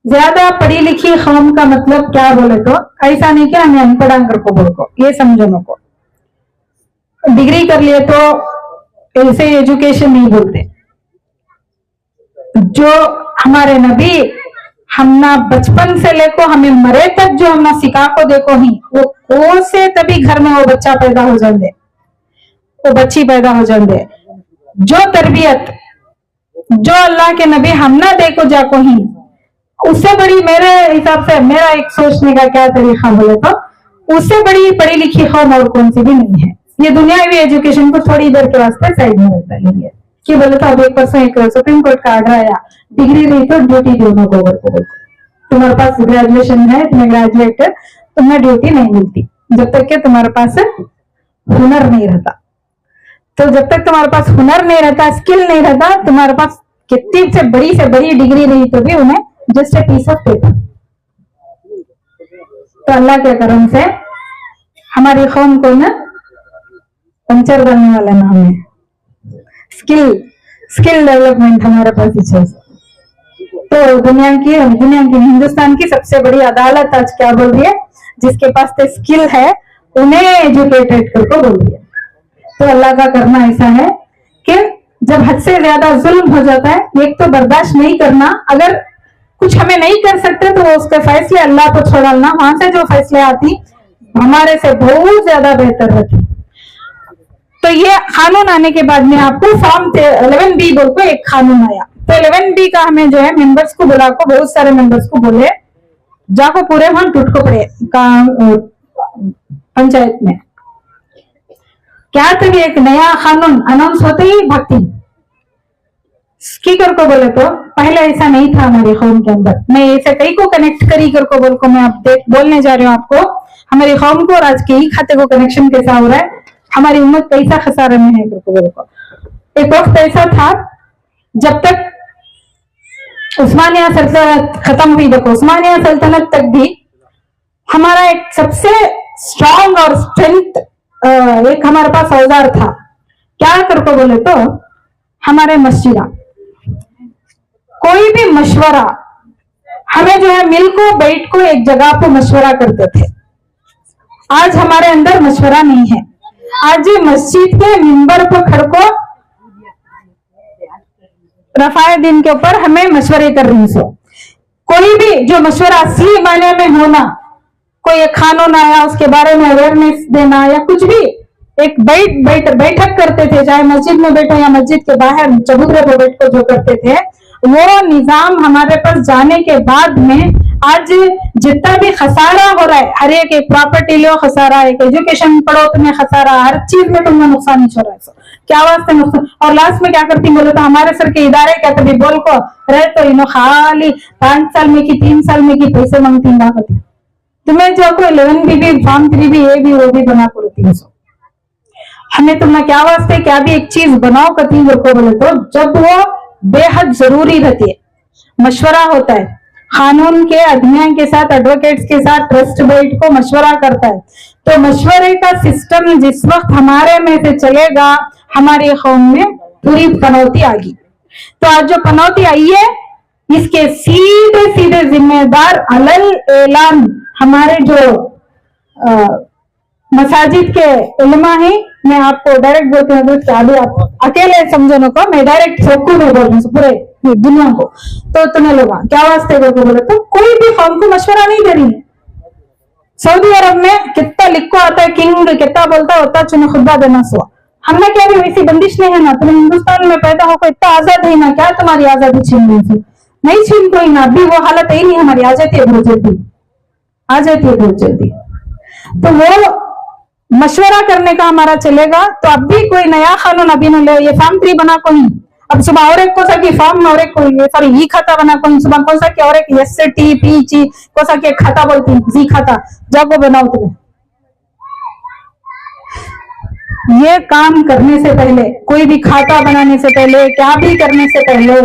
ज्यादा पढ़ी लिखी कौम का मतलब क्या बोले तो ऐसा नहीं कि हमें अनपढ़ को बोल को, ये समझने को डिग्री कर लिए तो ऐसे एजुकेशन नहीं बोलते। जो हमारे नबी हमना बचपन से लेको हमें मरे तक जो हमना सिखा को देखो ही, वो को से तभी घर में वो बच्चा पैदा हो जाते, वो बच्ची पैदा हो जाते। जो तरबियत जो अल्लाह के नबी हमना देखो जाको ही, उससे बड़ी मेरे हिसाब से, मेरा एक सोचने का क्या तरीका बोले तो उससे बड़ी पढ़ी लिखी कौम और कौन सी भी नहीं है। ये दुनियावी एजुकेशन को थोड़ी देर के वास्ते साइड में रखता है कि बोले तो अब 1% एक सुप्रीम कोर्ट का आर्डर आया, डिग्री रही तो ड्यूटी दोनों को बोलते, तुम्हारे पास ग्रेजुएशन है, तुम्हें ग्रेजुएट है, तुम्हें ड्यूटी नहीं मिलती जब तक कि तुम्हारे पास हुनर नहीं रहता। तो जब तक तुम्हारे पास हुनर नहीं रहता, स्किल नहीं रहता, तुम्हारे पास कितनी से बड़ी डिग्री रही तो भी उन्हें just a piece of paper. तो अल्लाह के करम से हमारी कौम को ना पंचर करने वाला नाम है, स्किल डेवलपमेंट हमारे पास ही चाहिए। तो दुनिया की हिंदुस्तान की सबसे बड़ी अदालत आज क्या बोल रही है, जिसके पास तो स्किल है उन्हें एजुकेटेड करके बोल रही है। तो अल्लाह का करना ऐसा है कि जब हद से ज्यादा जुल्म हो जाता है, एक तो बर्दाश्त नहीं करना, अगर कुछ हमें नहीं कर सकते तो उसके फैसले अल्लाह को छोड़ना, वहां से जो फैसले आती हमारे से बहुत ज्यादा बेहतर रहती। तो ये कानून आने के बाद में आपको फॉर्म 11B बोल को एक कानून आया। तो 11B का हमें जो है मेंबर्स को बुला को, बहुत सारे मेंबर्स को बोले जाको पूरे हम टूट को पड़े का पंचायत में क्या तभी एक नया कानून अनाउंस होते ही भागती। स्पीकर को बोले तो पहले ऐसा नहीं था हमारे कौम के अंदर। मैं ऐसे कई को कनेक्ट करी कर को बोल को मैं अब बोलने जा रही हूँ आपको। हमारी कौम को और आज के ही खाते को कनेक्शन कैसा हो रहा है, हमारी उम्मत कैसा खसारे में है कर को बोल को। एक वक्त ऐसा था जब तक उस्मानिया सल्तनत खत्म हुई, देखो उस्मानिया सल्तनत तक भी हमारा एक सबसे स्ट्रॉन्ग और स्ट्रेंथ एक हमारे पास औजार था। क्या कर को बोले तो हमारे मस्जिदा, कोई भी मशवरा हमें जो है मिल को बैठ को एक जगह पे मशवरा करते थे। आज हमारे अंदर मशवरा नहीं है। आज मस्जिद के मिंबर पर खड़ को रफाए दिन के ऊपर हमें मशवरे कर रही सो। कोई भी जो मशवरा असली मायने में होना, कोई एक कानून आया उसके बारे में अवेयरनेस देना या कुछ भी एक बैठक करते थे, चाहे मस्जिद में बैठो या मस्जिद के बाहर चबूतरे पर बैठ कर जो करते थे, वो निजाम हमारे पास जाने के बाद में आज जितना भी खसारा हो रहा है, हर एक प्रॉपर्टी लो खसारा, एक एजुकेशन पढ़ो तुम्हें खसारा, हर चीज में तुम्हें नुकसान ही हो रहा है। क्या वास्ते नुकसान? और लास्ट में क्या करती बोलो तो हमारे सर के इदारे क्या तभी बोल को रहे तो इनो खाली 5 साल में की 3 साल में की पैसे मांगती ना करती। तुम्हें जो कोई 11B फॉर्म 3 भी ये भी वो भी बना कर 300 हमें तुमने क्या वास्ते क्या भी एक चीज बनाओ कती को बोले तो जब वो बेहद जरूरी रहती है, मशवरा होता है, कानून के अध्ययन के साथ एडवोकेट्स के साथ ट्रस्ट बोर्ड को मशवरा करता है। तो मशवरे का सिस्टम जिस वक्त हमारे में से चलेगा, हमारी कौम में पूरी पनौती आ गई। तो आज जो पनौती आई है इसके सीधे सीधे जिम्मेदार अलल एलान हमारे जो मसाजिद के उलमा है। मैं आपको डायरेक्ट बोलती हूँ कि अभी आप अकेले समझो न को, मैं डायरेक्ट सबको नहीं बोल रही पूरे दुनिया को। तो तुम्हें लोग क्या वास्ते बोले तो कोई भी कौम को मशवरा नहीं दे रही है। सऊदी अरब में कितना लिखो आता है, किंग कितना बोलता होता चुने खुदा देना सो। हमने क्या भी वैसी बंदिश नहीं है ना, तुम हिंदुस्तान में पैदा होकर इतना आजाद है ना, क्या तुम्हारी आजादी छीन नहीं छीन कोई ना। अभी वो हालत ही नहीं हमारी, आ जाती है बहुत जल्दी, आ जाती है बहुत जल्दी। तो वो मशवरा करने का हमारा चलेगा। तो अब भी कोई नया कानून अभी न ले, ये फॉर्म 3 बना को नहीं, अब सुबह और एक कोसा की फॉर्म में और एक सॉरी ई खाता बना को नहीं, सुबह कोसा की और एक ST कोसा की खाता बोलती जी खाता जागो बनाओ। तुम्हें ये काम करने से पहले, कोई भी खाता बनाने से पहले, क्या भी करने से पहले,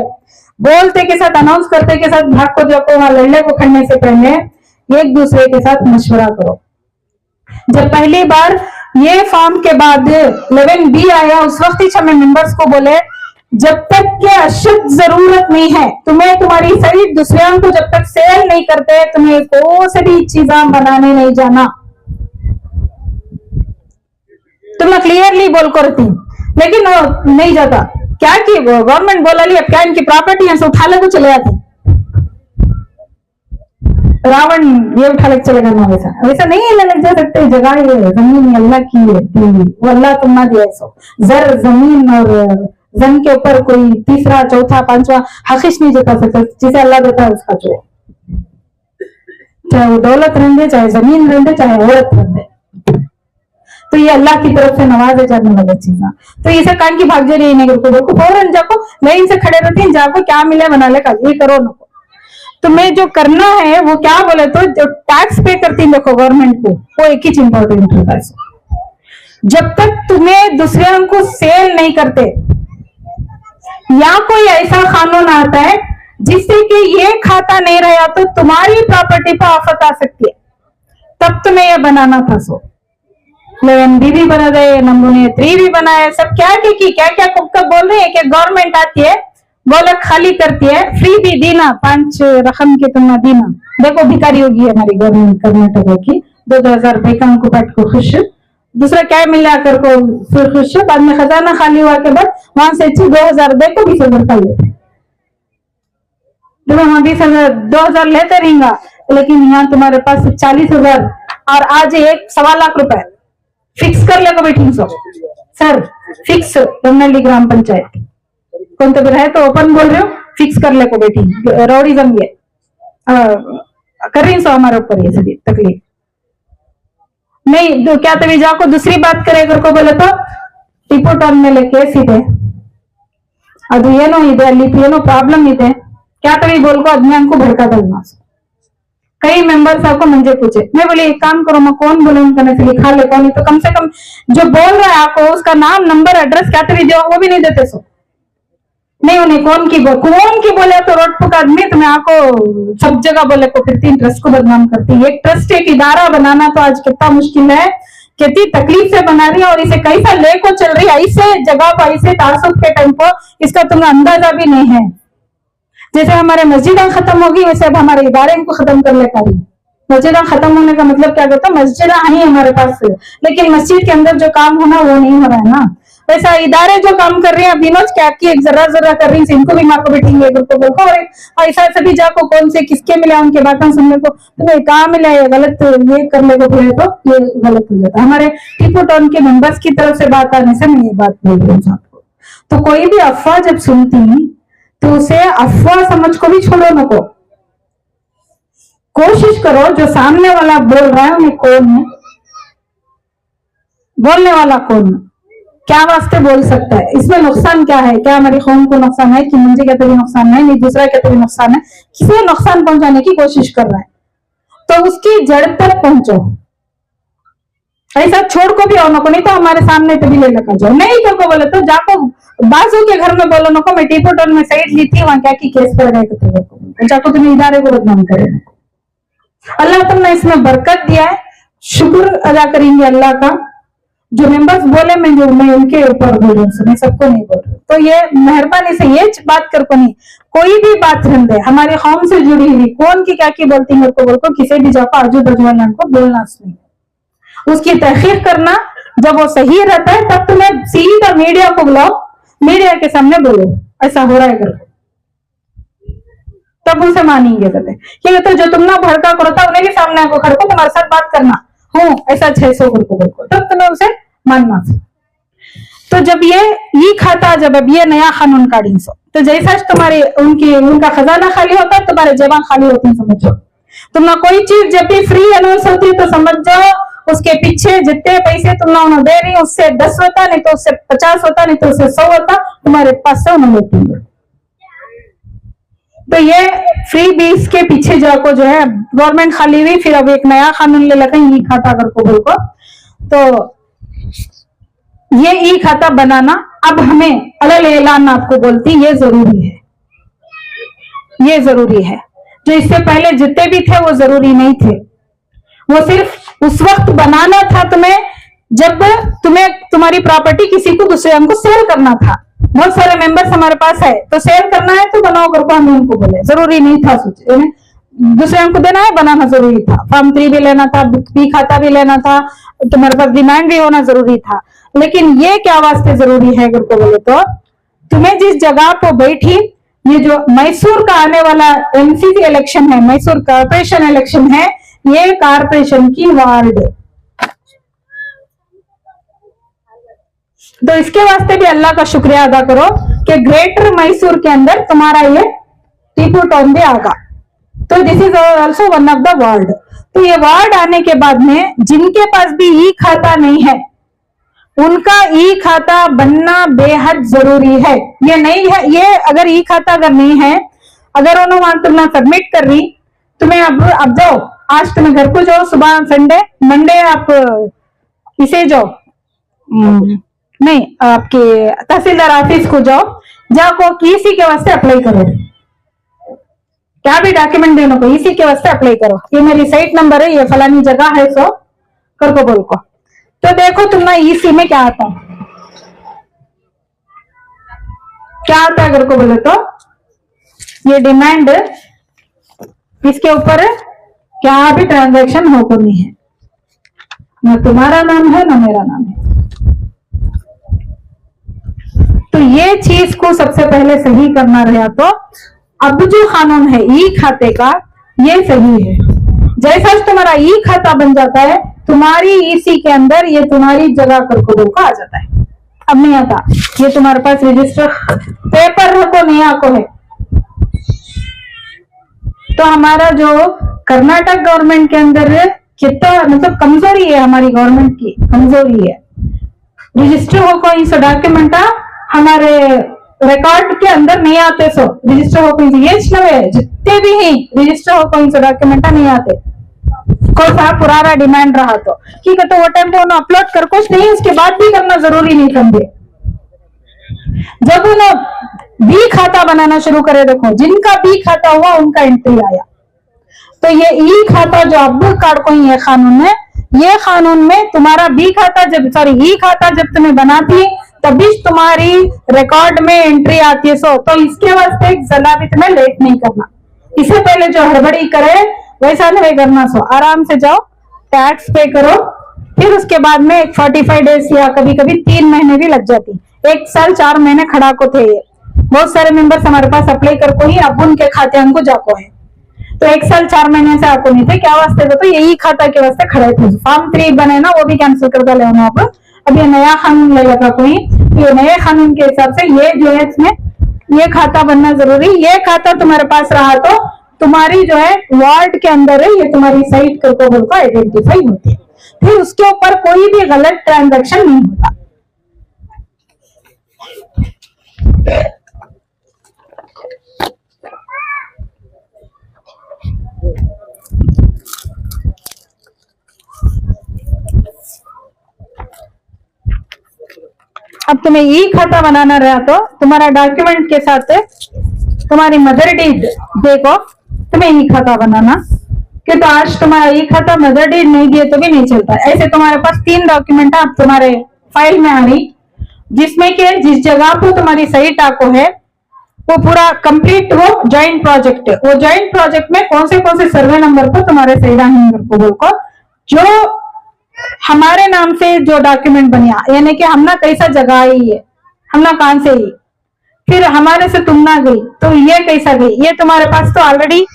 बोलते के साथ अनाउंस करते के साथ भाग को जाको वहां लड़ने को खड़ने से पहले एक दूसरे के साथ मशवरा करो। जब पहली बार ये फॉर्म के बाद 11B आया, उस वक्त ही हमें मेंबर्स को बोले जब तक के अशद जरूरत नहीं है, तुम्हें तुम्हारी सही दूसरों को जब तक सेल नहीं करते, तुम्हें कोई से भी चीजें बनाने नहीं जाना। तुम क्लियरली बोल कर थी, लेकिन वो नहीं जाता। क्या की गवर्नमेंट बोला ली, अब क्या इनकी प्रॉपर्टी है उठा ले को चले जाते, रावण ये उठा ले चलेगा ना, वैसा वैसा नहीं है लग जा सकते। जगह ये जमीन अल्लाह की है, वो अल्लाह तुम ना दिया सो जर जमीन और जन के ऊपर कोई तीसरा चौथा पांचवा हकीश नहीं जता सकता, जिसे अल्लाह देता है उसका जो, चाहे वो दौलत रहने, चाहे जमीन रहने, चाहे औरत रहने, तो ये अल्लाह की तरफ से नवाजे जाने वाली चीजा। तो ये सब कान की भाग जा रही है, फौरन जाको लाइन से खड़े रहते हैं, जाको क्या मिले बना ले का ये करो नको। तुम्हें जो करना है वो क्या बोले तो जो टैक्स पे करती है देखो गवर्नमेंट को, वो एक ही इम्पोर्टेंट होता है। जब तक तुम्हें दूसरे को सेल नहीं करते या कोई ऐसा कानून आता है जिससे कि ये खाता नहीं रहा तो तुम्हारी प्रॉपर्टी पर आफत आ सकती है, तब तुम्हें ये बनाना था। सो 11B भी बना रहे, नमूने 3 भी बनाए, सब क्या क्या कब बोल रहे हैं कि गवर्नमेंट आती है बोला खाली करती है, फ्री भी दीना 5 रकम के तुम दीना। देखो भिखारी होगी हमारी गवर्नमेंट कर्नाटक की, 2,000 बेकम को पट को खुश, दूसरा क्या मिला कर को फिर खुश। बाद में खजाना खाली हुआ के बाद वहां से 2,000 दे को 20,000 का लेते, वहां 20,000 2,000 लेते रहेगा, लेकिन यहाँ तुम्हारे पास 40,000 और आज 1 सवा लाख रुपए फिक्स कर लेगा बैठी। सब सर फिक्स रमनहल्ली ग्राम पंचायत कौन तो है तो ओपन बोल रहे हो, फिक्स कर ले को बेटी रौडीजम ये कर रही सो हमारे ऊपर ये सभी तकलीफ नहीं तो क्या तभी जाको दूसरी बात करे को बोले तो ಟಿಪ್ಪು ಟೌನ್ ಮೇಲೆ ಕೇಸ್ ಇದೆ, ಅದು ಏನೋ ಇದೆ ಅಲ್ಲಿ ಏನೋ ಪ್ರಾಬ್ಲಮ್ ಇದೆ क्या तभी बोल को आदमी हमको भड़का दलना। कई मेंबर्स आपको मुझे पूछे, मैं बोली एक काम करो मैं कौन बोले उनका से लिखा ले कौन, तो कम से कम जो बोल रहा है आपको उसका नाम नंबर एड्रेस क्या तभी दो, वो भी नहीं देते सो नहीं उन्हें कौन की बोले तो रोड पुक आदमी तो मैं आपको सब जगह बोले को फिरती ट्रस्ट को बदनाम करती। एक ट्रस्ट एक इदारा बनाना तो आज कितना मुश्किल है, कितनी तकलीफ से बना रही है और इसे कैसा लेको चल रही है ऐसे जगह पर ऐसे तासुब के टाइम पर, इसका तुम्हें अंदाजा भी नहीं है। जैसे हमारे मस्जिदें खत्म होगी वैसे अब हमारे इदारे को खत्म कर ले पारी। मस्जिदें खत्म होने का मतलब क्या कहता है, मस्जिदें आई हमारे पास लेकिन मस्जिद के अंदर जो काम होना वो नहीं हो रहा है ना, वैसा इदारे जो काम कर रहे हैं विनोद क्या की एक जरा कर रही है, इनको भी माँ को बैठेंगे बोलको और ऐसा सभी जाको कौन से किसके मिला उनके बातें सुनने को, तुम्हें कहाँ मिला ये गलत ये कर ले को बोले तो ये गलत हो जाता है। हमारे टिप्पू टाउन के मेंबर्स की तरफ से बात आने से मैं ये बात बोल रही हूँ आपको। तो कोई भी अफवाह जब सुनती तो उसे अफवाह समझ को भी छोड़ो नको, कोशिश करो जो सामने वाला बोल रहा है उन्हें कौन है, बोलने वाला कौन है, क्या वास्ते बोल सकता है, इसमें नुकसान क्या है, क्या हमारी कौम को नुकसान है कि मुझे कहते भी नुकसान है नहीं दूसरा कहते भी नुकसान है, किसे नुकसान पहुंचाने की कोशिश कर रहा है तो उसकी जड़ तक पहुंचो। ऐसा छोड़ को भी आओ नको, नहीं तो हमारे सामने तभी ले लगा जाओ, नहीं तो बोले तो जाको बाजू के घर में बोलो नको मैं टिप्पू टाउन में साइड ली थी वहां क्या की केस पड़ गए तो जाको तुम्हें इदारे को बदनाम करे। अल्लाह तुमने इसमें बरकत दिया है, शुक्र अदा करेंगे अल्लाह का। जो मेंबर्स बोले मैं उनके ऊपर बोल रही हूँ, मैं सबको नहीं बोल रही, तो ये मेहरबानी से ये बात कर को नहीं, कोई भी बात रन दे हमारी कौम से जुड़ी हुई कौन की क्या की बोलती है बोल को किसी भी जाको आजू बाजू वाले को बोलना नहीं, उसकी तहकीक करना, जब वो सही रहता है तब तुम्हें सीधा मीडिया को बुलाओ, मीडिया के सामने बोलो ऐसा हो रहा है कर, तब उनसे मानेंगे कहते क्या कहते जो तुम ना भड़का करो था उन्हें भी सामने आको खड़े को तुम्हारे साथ बात करना हो ऐसा 600 को तब तुम्हें उसे मानना। तो जब ये खाता जब अब ये नया कानून काढ़ी सो तो जैसा तुम्हारी उनका खजाना खाली होता है तुम्हारे जेबां खाली होती है, समझो तुम ना कोई चीज जब भी फ्री अनाउंस होती है तो समझ जाओ उसके पीछे जितने पैसे तुम उन्हें दे रही उससे 10 होता नहीं तो उससे 50 होता नहीं तो उससे 100 होता तुम्हारे पास से उन्हें लेती है। तो ये फ्री बीस के पीछे जाको जो है गवर्नमेंट खाली हुई, फिर अब एक नया कानून ले लगा ई खाता कर को बोल को, तो ये ई खाता बनाना अब हमें अलग ऐलान आपको बोलती ये जरूरी है, ये जरूरी है। जो इससे पहले जितने भी थे वो जरूरी नहीं थे, वो सिर्फ उस वक्त बनाना था तुम्हें जब तुम्हें तुम्हारी प्रॉपर्टी किसी को दूसरे को सेल करना था। बहुत सारे मेंबर्स हमारे पास है तो सेल करना है तो बनाओ करके हम उनको बोले, जरूरी नहीं था सोचे दूसरे को देना है, बनाना जरूरी था, फॉर्म 3 भी लेना था, बी खाता भी लेना था, तुम्हारे पास डिमांड भी होना जरूरी था। लेकिन ये क्या वास्ते जरूरी है करके बोले तो तुम्हें जिस जगह पर बैठी ये जो मैसूर का आने वाला एमसीसी इलेक्शन है, मैसूर कारपोरेशन इलेक्शन है, ये कारपोरेशन की वार्ड, तो इसके वास्ते भी अल्लाह का शुक्रिया अदा करो कि ग्रेटर मैसूर के अंदर तुम्हारा ये टिप्पू टाउन भी आगा, तो this is also one of the ward. तो ये वार्ड आने के बाद में जिनके पास भी ई खाता नहीं है उनका ई खाता बनना बेहद जरूरी है। ये नहीं है, ये अगर ई खाता अगर नहीं है, अगर उन्होंने तुमने सबमिट कर रही तुम्हें अब जाओ, आज तुम्हें घर को जाओ, सुबह संडे मंडे आप इसे जाओ नहीं आपके तहसीलदार ऑफिस को जाओ, जाको किसी के वास्ते अप्लाई करो, क्या भी डॉक्यूमेंट देने को इसी के वास्ते अप्लाई करो, ये मेरी साइट नंबर है, ये फलानी जगह है, सो कर को बोल को। तो देखो तुम ना इसी में क्या आता है, क्या आता है अगर को बोले तो ये डिमांड, इसके ऊपर क्या भी ट्रांजैक्शन हो को नहीं है, ना तुम्हारा नाम है ना मेरा नाम है। तो ये चीज को सबसे पहले सही करना रहा, तो अब जो कानून है ई खाते का ये सही है। जैसा तुम्हारा ई खाता बन जाता है तुम्हारी ईसी के अंदर ये तुम्हारी जगह करको आ जाता है, अब नहीं आता। ये तुम्हारे पास रजिस्टर पेपर रखो नहीं आको है। तो हमारा जो कर्नाटक गवर्नमेंट के अंदर कितना मतलब कमजोरी है, हमारी गवर्नमेंट की कमजोरी है। रजिस्टर हो कोई सो डॉक्यूमेंट हमारे रिकॉर्ड के अंदर नहीं आते। सो रजिस्टर हो कोई ये जितने भी हैं रजिस्टर हो कोई सो डॉक्यूमेंट नहीं आते। कोई सा पुराना डिमांड रहा तो ठीक है, तो वो टाइम पे उन्हें अपलोड कर कुछ नहीं, उसके बाद भी करना जरूरी नहीं समझे। जब उन्हें बी खाता बनाना शुरू करे, देखो जिनका बी खाता हुआ उनका एंट्री आया। तो ये ई खाता जो अब्दुल कार्ड को ये कानून है, ये कानून में तुम्हारा बी खाता जब ई खाता जब तुम्हें बनाती तभी तुम्हारी रिकॉर्ड में एंट्री आती है। सो तो इसके वास्ते जरा भी तुम्हें लेट नहीं करना। इससे पहले जो हड़बड़ी करे वैसा नहीं करना। सो आराम से जाओ, टैक्स पे करो, फिर उसके बाद में 45 डेज या कभी कभी 3 महीने भी लग जाती। 1 साल 4 महीने खड़ा को थे। ये बहुत सारे मेंबर्स हमारे पास अप्लाई कर को ही अब उनके खाते हमको जाको है। तो 1 साल 4 महीने से आपको नहीं थे, क्या वास्ते तो यही खाता के वास्ते खड़े थे। फॉर्म 3 बने ना, वो भी कैंसिल कर डाले उन्होंने। अब ये नया कानून ले लगा कोई, ये नए कानून के हिसाब से ये जो है इसमें ये खाता बनना जरूरी। ये खाता तुम्हारे पास रहा तो तुम्हारी जो है वार्ड के अंदर है, ये तुम्हारी साइट को बोलकर आइडेंटिफाई होती है। फिर उसके ऊपर कोई भी गलत ट्रांजैक्शन नहीं होता। अब तुम्हें ई खाता बनाना रहा तो तुम्हारा डॉक्यूमेंट के साथ तुम्हारी मदर डीड देखो, तुम्हें ई खाता बनाना। कि तो आज तुम्हारा ई खाता मदर डीड नहीं दिए तो भी नहीं चलता। ऐसे तुम्हारे पास 3 डॉक्यूमेंट आप तुम्हारे फाइल में आ रही, जिसमें के जिस जगह पर तुम्हारी सही टाको है वो पूरा कंप्लीट वो ज्वाइंट प्रोजेक्ट है। वो ज्वाइंट प्रोजेक्ट में कौन से सर्वे नंबर पर तुम्हारे सही नंबर को जो हमारे नाम से जो डॉक्यूमेंट बनिया, यानी कि हमने कैसा जगह आई है, हमने कहां से ही, फिर हमारे से तुम ना गई तो ये कैसा गई, ये तुम्हारे पास तो ऑलरेडी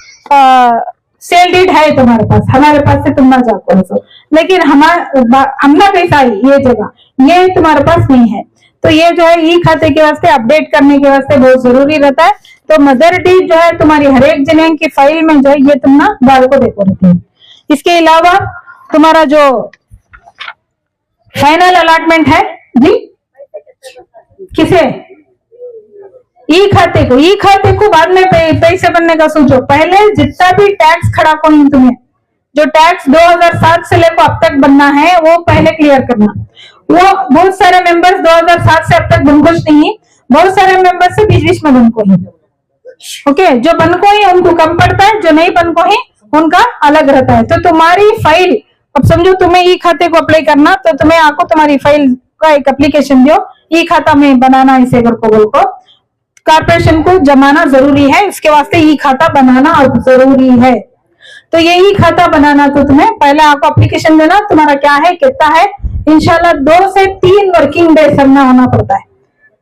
सेल डीड है तुम्हारे पास, हमारे पास से तुम ना जाको। लेकिन हमने कैसा आई ये जगह, ये तुम्हारे पास नहीं है। तो ये जो है ई खाते के वास्ते अपडेट करने के वास्ते बहुत जरूरी रहता है। तो मदर डीड जो है तुम्हारी हर एक जने की फाइल में जो है ये तुम ना डाल को देखो रहती है। इसके अलावा तुम्हारा जो फाइनल अलॉटमेंट है जी किसे, ई खाते को बाद में पैसे बनने का सोचो। पहले जितना भी टैक्स खड़ा को तुम्हें जो टैक्स 2007 से लेकर अब तक बनना है वो पहले क्लियर करना। वो बहुत सारे मेंबर्स 2007 से अब तक बनकोश नहीं, बहुत सारे मेंबर्स से बीच में बनको ही। ओके, जो बनको ही उनको कम पड़ता है, जो नहीं बनको ही उनका अलग रहता है। तो तुम्हारी फाइल, अब समझो तुम्हें ई खाते को अप्लाई करना, तो तुम्हें आपको तुम्हारी फाइल का एक एप्लीकेशन दो, ई खाता में बनाना इसे बोल को कारपोरेशन को जमाना जरूरी है। इसके वास्ते ई खाता बनाना जरूरी है। तो ये ई खाता बनाना तो तुम्हें पहले आपको एप्लीकेशन देना, तुम्हारा क्या है कितना है, इंशाल्लाह 2 से 3 वर्किंग डे करना होना पड़ता है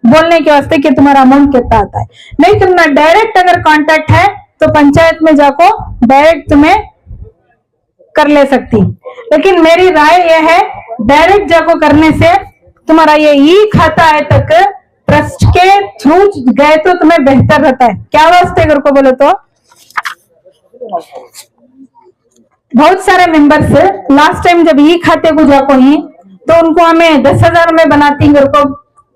बोलने के वास्ते कि तुम्हारा अमाउंट कितना आता है। नहीं तुमने डायरेक्ट अगर कांटेक्ट है तो पंचायत में जाको डायरेक्ट तुम्हें कर ले सकती। लेकिन मेरी राय यह है डायरेक्ट जाको करने से तुम्हारा ये ई खाता है तक ट्रस्ट के थ्रू गए तो तुम्हें बेहतर रहता है। क्या वास्ते अगर को बोले तो बहुत सारे मेंबर्स लास्ट टाइम जब ई खाते को जाको ही तो उनको हमें 10,000 में बनाती को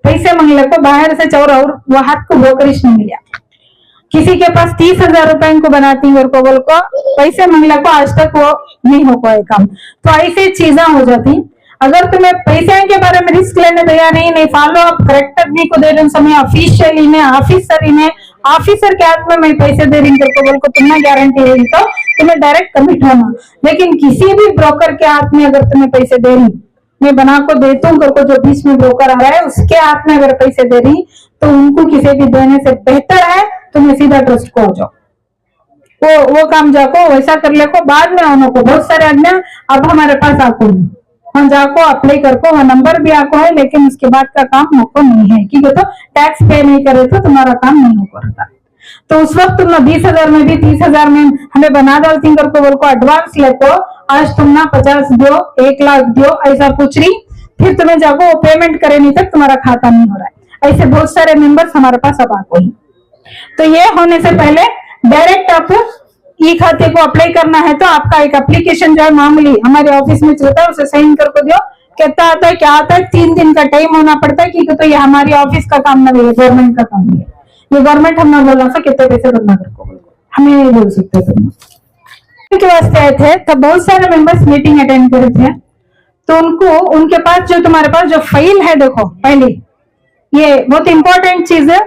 पैसे मंगले को बाहर से चौर और वो हाथ को ब्रोकरेज नहीं मिला। किसी के पास 30,000 रुपए को बनाती को बोल को पैसे मंगले को आज तक वो नहीं हो पाए काम। तो ऐसे चीजें हो जाती। अगर तुम्हें पैसे के बारे में रिस्क लेने तैयार नहीं फॉलो अप करेक्ट आदमी को दे रहे समय ऑफिशियली में ऑफिसर के हाथ में मैं पैसे दे रही हूँ बोल को तुम्हें गारंटी है तो तुम्हें डायरेक्ट कमिट होना। लेकिन किसी भी ब्रोकर के हाथ में अगर तुम्हें पैसे दे रही, मैं बना को देता हूँ करको जो बीच में ब्रोकर आ रहा है उसके हाथ में अगर पैसे दे रही तो उनको किसी भी देने से बेहतर है तुम्हें सीधा ट्रस्ट को हो जाओ। वो काम जाको वैसा कर ले को बाद में उनको बहुत सारे आदमी अब हमारे पास आको हम जाको अप्लाई करको, वह नंबर भी आपको है लेकिन उसके बाद का काम हमको नहीं है क्योंकि तो टैक्स पे नहीं करे तो तुम्हारा काम नहीं हो पाता। तो उस वक्त तुम 20,000 में भी 30,000 में हमें बना डालती करको बोल को एडवांस लेको आज तुम ना 50 दो 1 लाख दो ऐसा पूछ रही फिर तुम्हें जाको वो पेमेंट करे नहीं तक तुम्हारा खाता नहीं हो रहा है। ऐसे बहुत सारे मेंबर्स हमारे पास अब आ गए। तो ये होने से पहले डायरेक्ट आप ई खाते को अप्लाई करना है तो आपका एक एप्लीकेशन जो है मामूली हमारे ऑफिस में चलता है, उसे साइन करके दो। कहता आता है क्या आता है, 3 दिन का टाइम होना पड़ता है कि तो ये हमारी ऑफिस का काम नहीं है, गवर्नमेंट का काम नहीं है। ये गवर्नमेंट हम ना बोलना सा कितने पैसे बनना करको हमें नहीं बोल सकते तुम के वास्ते आए थे। तब बहुत सारे मेंबर्स मीटिंग अटेंड करे थे, तो उनको उनके पास जो तुम्हारे पास जो फाइल है, देखो पहले ये बहुत इंपॉर्टेंट चीज है।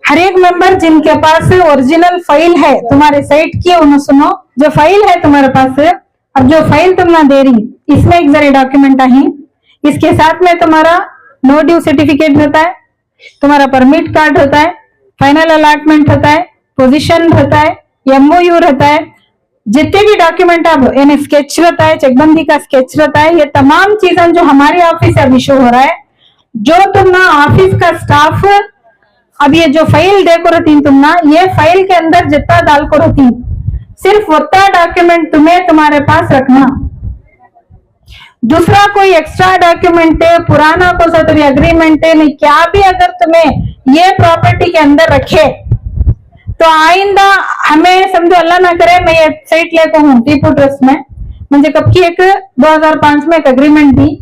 हर एक मेंबर जिनके पास ओरिजिनल फाइल है तुम्हारे साइट की, उन्हें सुनो, जो फाइल है तुम्हारे पास है, अब जो फाइल तुम ना दे रही इसमें एक जरा डॉक्यूमेंट आई, इसके साथ में तुम्हारा नो ड्यू सर्टिफिकेट होता है, तुम्हारा परमिट कार्ड होता है, फाइनल अलॉटमेंट होता है, पोजीशन होता है, एमओयू रहता है, जितने भी डॉक्यूमेंट अब यानी स्केच रहता है, चेकबंदी का स्केच रहता है, ये तमाम चीजें जो हमारे ऑफिस से अब इशू हो रहा है, जो तुम ना ऑफिस का स्टाफ अब ये जो फाइल देखो रहती तुम ना, ये फाइल के अंदर जितना डाल को रहती सिर्फ उतना डॉक्यूमेंट तुम्हें तुम्हारे पास रखना। दूसरा कोई एक्स्ट्रा डॉक्यूमेंट है, पुराना को सतरी एग्रीमेंट है, नहीं क्या भी अगर तुम्हें ये प्रॉपर्टी के अंदर रखे तो आइंदा हमें समझो अल्लाह ना करे मैं ये साइट लेको हूँ टीपू ट्रस्ट में, मुझे कब की एक 2005 में एक एग्रीमेंट दी,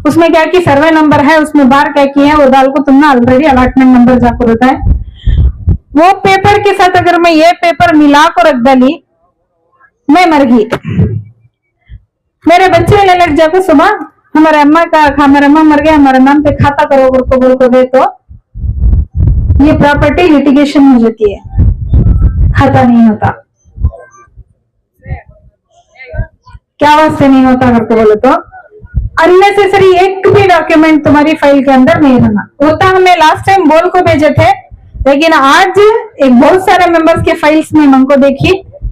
उसमें क्या की सर्वे नंबर है, उसमें बार क्या की है वो डाल को तुमने ऑलरेडी अलॉटमेंट नंबर जाको रहता है। वो पेपर के साथ अगर मैं ये पेपर मिला को रख डाली, मैं मर गई, मेरे बच्चे ने लग जाको सुबह हमारे अम्मा का हमारे अम्मा मर गया, हमारे नाम पे खाता करो को बोल को दे, तो ये प्रॉपर्टी लिटिगेशन हो जाती है, खाता नहीं होता। क्या वास्ते नहीं होता करके बोले तो अननेसेसरी एक भी डॉक्यूमेंट तुम्हारी फाइल के अंदर नहीं रहना होता। हमें लास्ट टाइम बोल को भेजे थे, लेकिन आज एक बहुत सारे मेंबर्स के फाइल्स में हमको देखी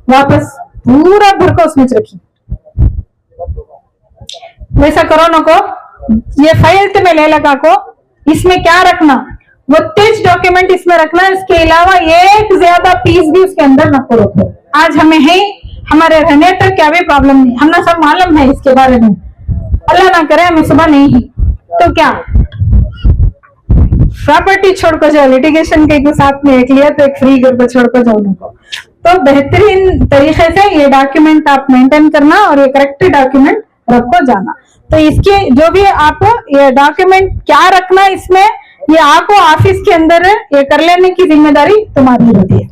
वापस पूरा भर को उसमें रखी। वैसा करो न को, ये फाइल तुम्हें ले लगा को, इसमें क्या रखना, वो तेज डॉक्यूमेंट इसमें रखना, इसके अलावा एक ज्यादा पीस भी उसके अंदर न रखो। आज हमें है हमारे रहने तक क्या भी प्रॉब्लम नहीं, हमने सब मालूम है इसके बारे में, अल्लाह ना करे हमें सुबह नहीं ही तो क्या प्रॉपर्टी छोड़ को जाओ, लिटिगेशन के साथ में एक लिया तो एक फ्री करके छोड़ को जाओ उनको। तो बेहतरीन तरीके से ये डॉक्यूमेंट आप मेंटेन करना और ये करेक्ट डॉक्यूमेंट रखो जाना। तो इसके जो भी आपको ये डॉक्यूमेंट क्या रखना, इसमें ये आपको ऑफिस के अंदर ये कर लेने की जिम्मेदारी तुम्हारी होती है।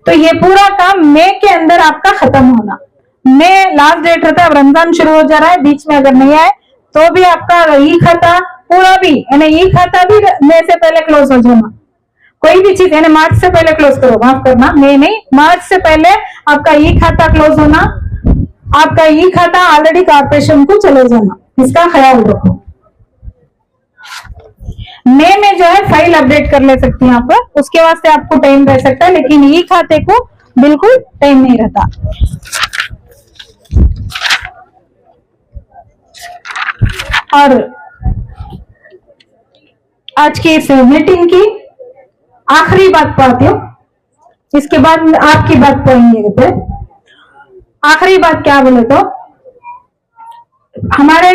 तो ये पूरा काम मई के अंदर आपका खत्म होना, मई लास्ट डेट रहता है, अब रमजान शुरू हो जा रहा है, बीच में अगर नहीं आए तो भी आपका ई खाता पूरा भी यानी ई खाता भी मई से पहले क्लोज हो जाना। कोई भी चीज यानी मार्च से पहले क्लोज करो, माफ करना मई नहीं, मार्च से पहले आपका ई खाता क्लोज होना, आपका ई खाता ऑलरेडी कॉर्पोरेशन को चले जाना, इसका ख्याल रखो। मई में जो है फाइल अपडेट कर ले सकती हैं आप, उसके वास्ते आपको टाइम रह सकता है, लेकिन ई खाते को बिल्कुल टाइम नहीं रहता। और आज की इस मीटिंग की आखिरी बात पाती हूँ, इसके बाद आपकी बात पाएंगे। आखिरी बात क्या बोले तो हमारे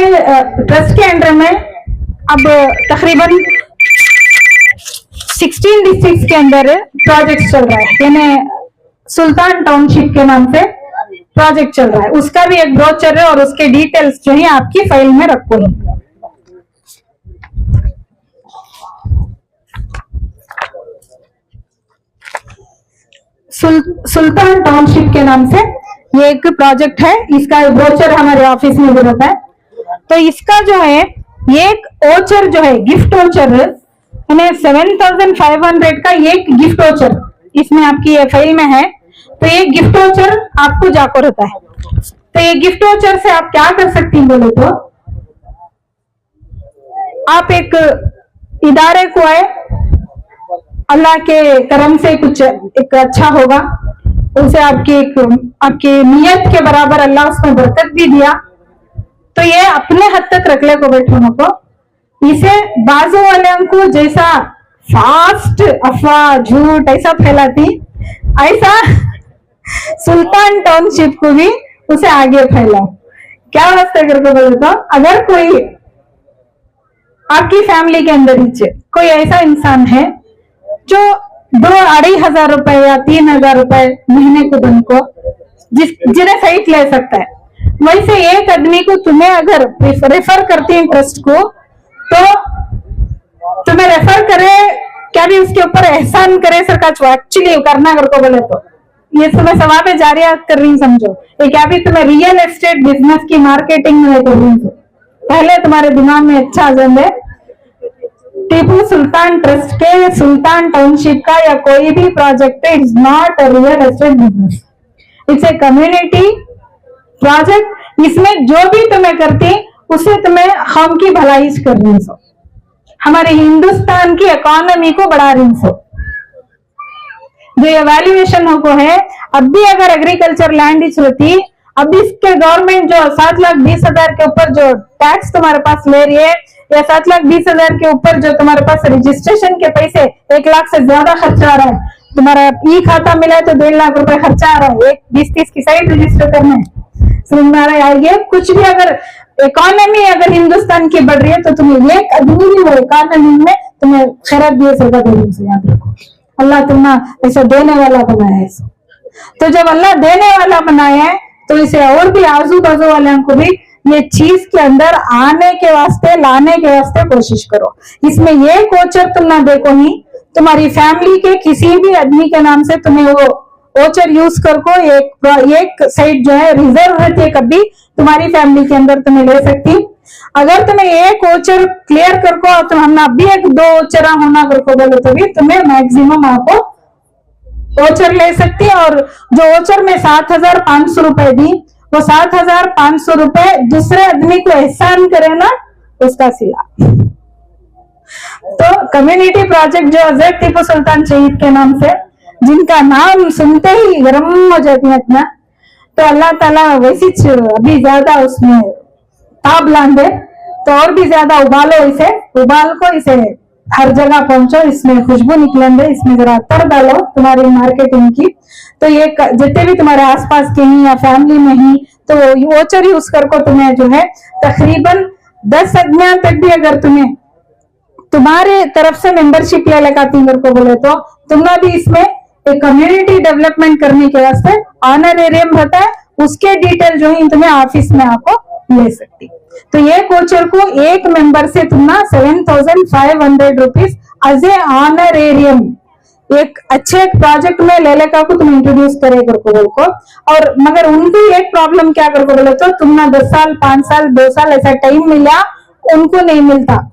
ट्रस्ट के अंडर में अब तकरीबन 16 डिस्ट्रिक्ट के अंदर प्रोजेक्ट चल रहा है, यानी सुल्तान टाउनशिप के नाम से प्रोजेक्ट चल रहा है, उसका भी एक ब्रोचर है और उसके डिटेल्स जो है आपकी फाइल में रखो। सुल्तान टाउनशिप के नाम से ये एक प्रोजेक्ट है, इसका ब्रोचर हमारे ऑफिस में भी रहता है। तो इसका जो है एक ओचर जो है गिफ्ट ओचर, यानी 7500 का एक गिफ्ट ओचर इसमें आपकी ये फाइल में है। तो ये गिफ्ट ओचर आपको जाको रहता है। तो ये गिफ्ट ओचर से आप क्या कर सकती हैं बोले तो आप एक इदारे को है, अल्लाह के करम से कुछ एक अच्छा होगा, उसे आपकी नियत के बराबर अल्लाह उसमें बरकत भी दिया, तो ये अपने हद तक रख ले को बैठों को। इसे बाजू वाले को जैसा फास्ट अफवाह झूठ ऐसा फैलाती, ऐसा सुल्तान टाउनशिप को भी उसे आगे फैलाओ। क्या वास्ते करके बोले तो अगर कोई आपकी फैमिली के अंदर नीचे कोई ऐसा इंसान है जो 2-2,500 रुपए या 3,000 रुपए महीने को दिन को जिन्हें साइट ले सकता है, वैसे एक आदमी को तुम्हें अगर रेफर करती है ट्रस्ट को, तो तुम्हें रेफर करे क्या भी उसके ऊपर एहसान करे सरकार एक्चुअली करना अगर को बोले तो ये तुम्हें सवाब जारियात कर रही हूँ समझो। ये क्या भी तुम्हें रियल एस्टेट बिजनेस की मार्केटिंग में कर रही हूँ। पहले तुम्हारे दिमाग में अच्छा जन है टीपू सुल्तान ट्रस्ट के सुल्तान टाउनशिप का या कोई भी प्रोजेक्ट है, it's not a real estate business, it's a community project. इसमें जो भी तुम्हें करती उसे तुम्हें हम की भलाई कर रही हो, हमारे हिंदुस्तान की इकोनॉमी को बढ़ा रही हो। जो एवेल्युएशन को है, अब भी अगर एग्रीकल्चर लैंड होती, अब इसके गवर्नमेंट जो 7,20,000 के ऊपर जो टैक्स तुम्हारे पास ले रही है, या 7,20,000 के ऊपर जो तुम्हारे पास रजिस्ट्रेशन के पैसे 1 लाख से ज्यादा खर्चा आ रहा है, तुम्हारा ई खाता मिला है तो 1.5 लाख रुपए खर्चा आ रहा है, एक 20-30 की साइट रजिस्टर करना है, समझ में आ रहा है। ये कुछ भी अगर इकोनॉमी अगर हिंदुस्तान की बढ़ रही है तो तुम्हें एक आदमी भी वो इकोनॉमी में तुम्हें खैरात दिए सरकार से याद रखो। अल्लाह तुम्हें ऐसा देने वाला बनाया है। तो जब अल्लाह देने वाला बनाया है तो इसे और भी आजू बाजू वालों को भी ये चीज के अंदर आने के वास्ते लाने के वास्ते कोशिश करो। इसमें ये कोचर तुम ना देखो ही, तुम्हारी फैमिली के किसी भी आदमी के नाम से तुम्हें वो ओचर यूज कर को एक साइड जो है रिजर्व रहती है, कभी तुम्हारी फैमिली के अंदर तुम्हें ले सकती। अगर तुम्हें एक ओचर क्लियर कर को तो हम अभी 1-2 ओचरा होना कर को बोले तो भी तुम्हें मैक्सिमम आपको ओचर ले सकती है। और जो ओचर में 7,500 रुपए दी, वो 7,500 रुपए दूसरे आदमी को एहसान करे ना, उसका सिला। तो कम्युनिटी प्रोजेक्ट जो हजरत टीपू सुल्तान शहीद के नाम से, जिनका नाम सुनते ही गर्म हो जाती है इतना, तो अल्लाह ताला वैसी अभी ज्यादा उसमें ताब लांदे, तो और भी ज्यादा उबालो, इसे उबाल को इसे हर जगह पहुंचो, इसमें खुशबू निकलेंगे, इसमें जरा अतर डालो तुम्हारी मार्केटिंग की। तो ये जितने भी तुम्हारे आसपास के ही या फैमिली में ही, तो वोचर यूज कर को तुम्हें जो है तकरीबन 10 आदमियों तक भी अगर तुम्हें तुम्हारे तरफ से मेंबरशिप ले लेगा तीनगर को बोले तो तुमने भी इसमें एक कम्युनिटी डेवलपमेंट करने के वास्ते ऑनरेरियम रहता है, उसके डिटेल जो है तुम्हें ऑफिस में आपको ले सकती। तो ये कोचर को एक मेंबर से तुमना 7,500 रुपीज एज ए ऑनरेरियम एक अच्छे प्रोजेक्ट में ले लेकर को तुम इंट्रोड्यूस करे कर को बोल को। और मगर उनको एक प्रॉब्लम क्या कर को बोले तो तुमना 10 साल 5 साल 2 साल ऐसा टाइम मिला, उनको नहीं मिलता।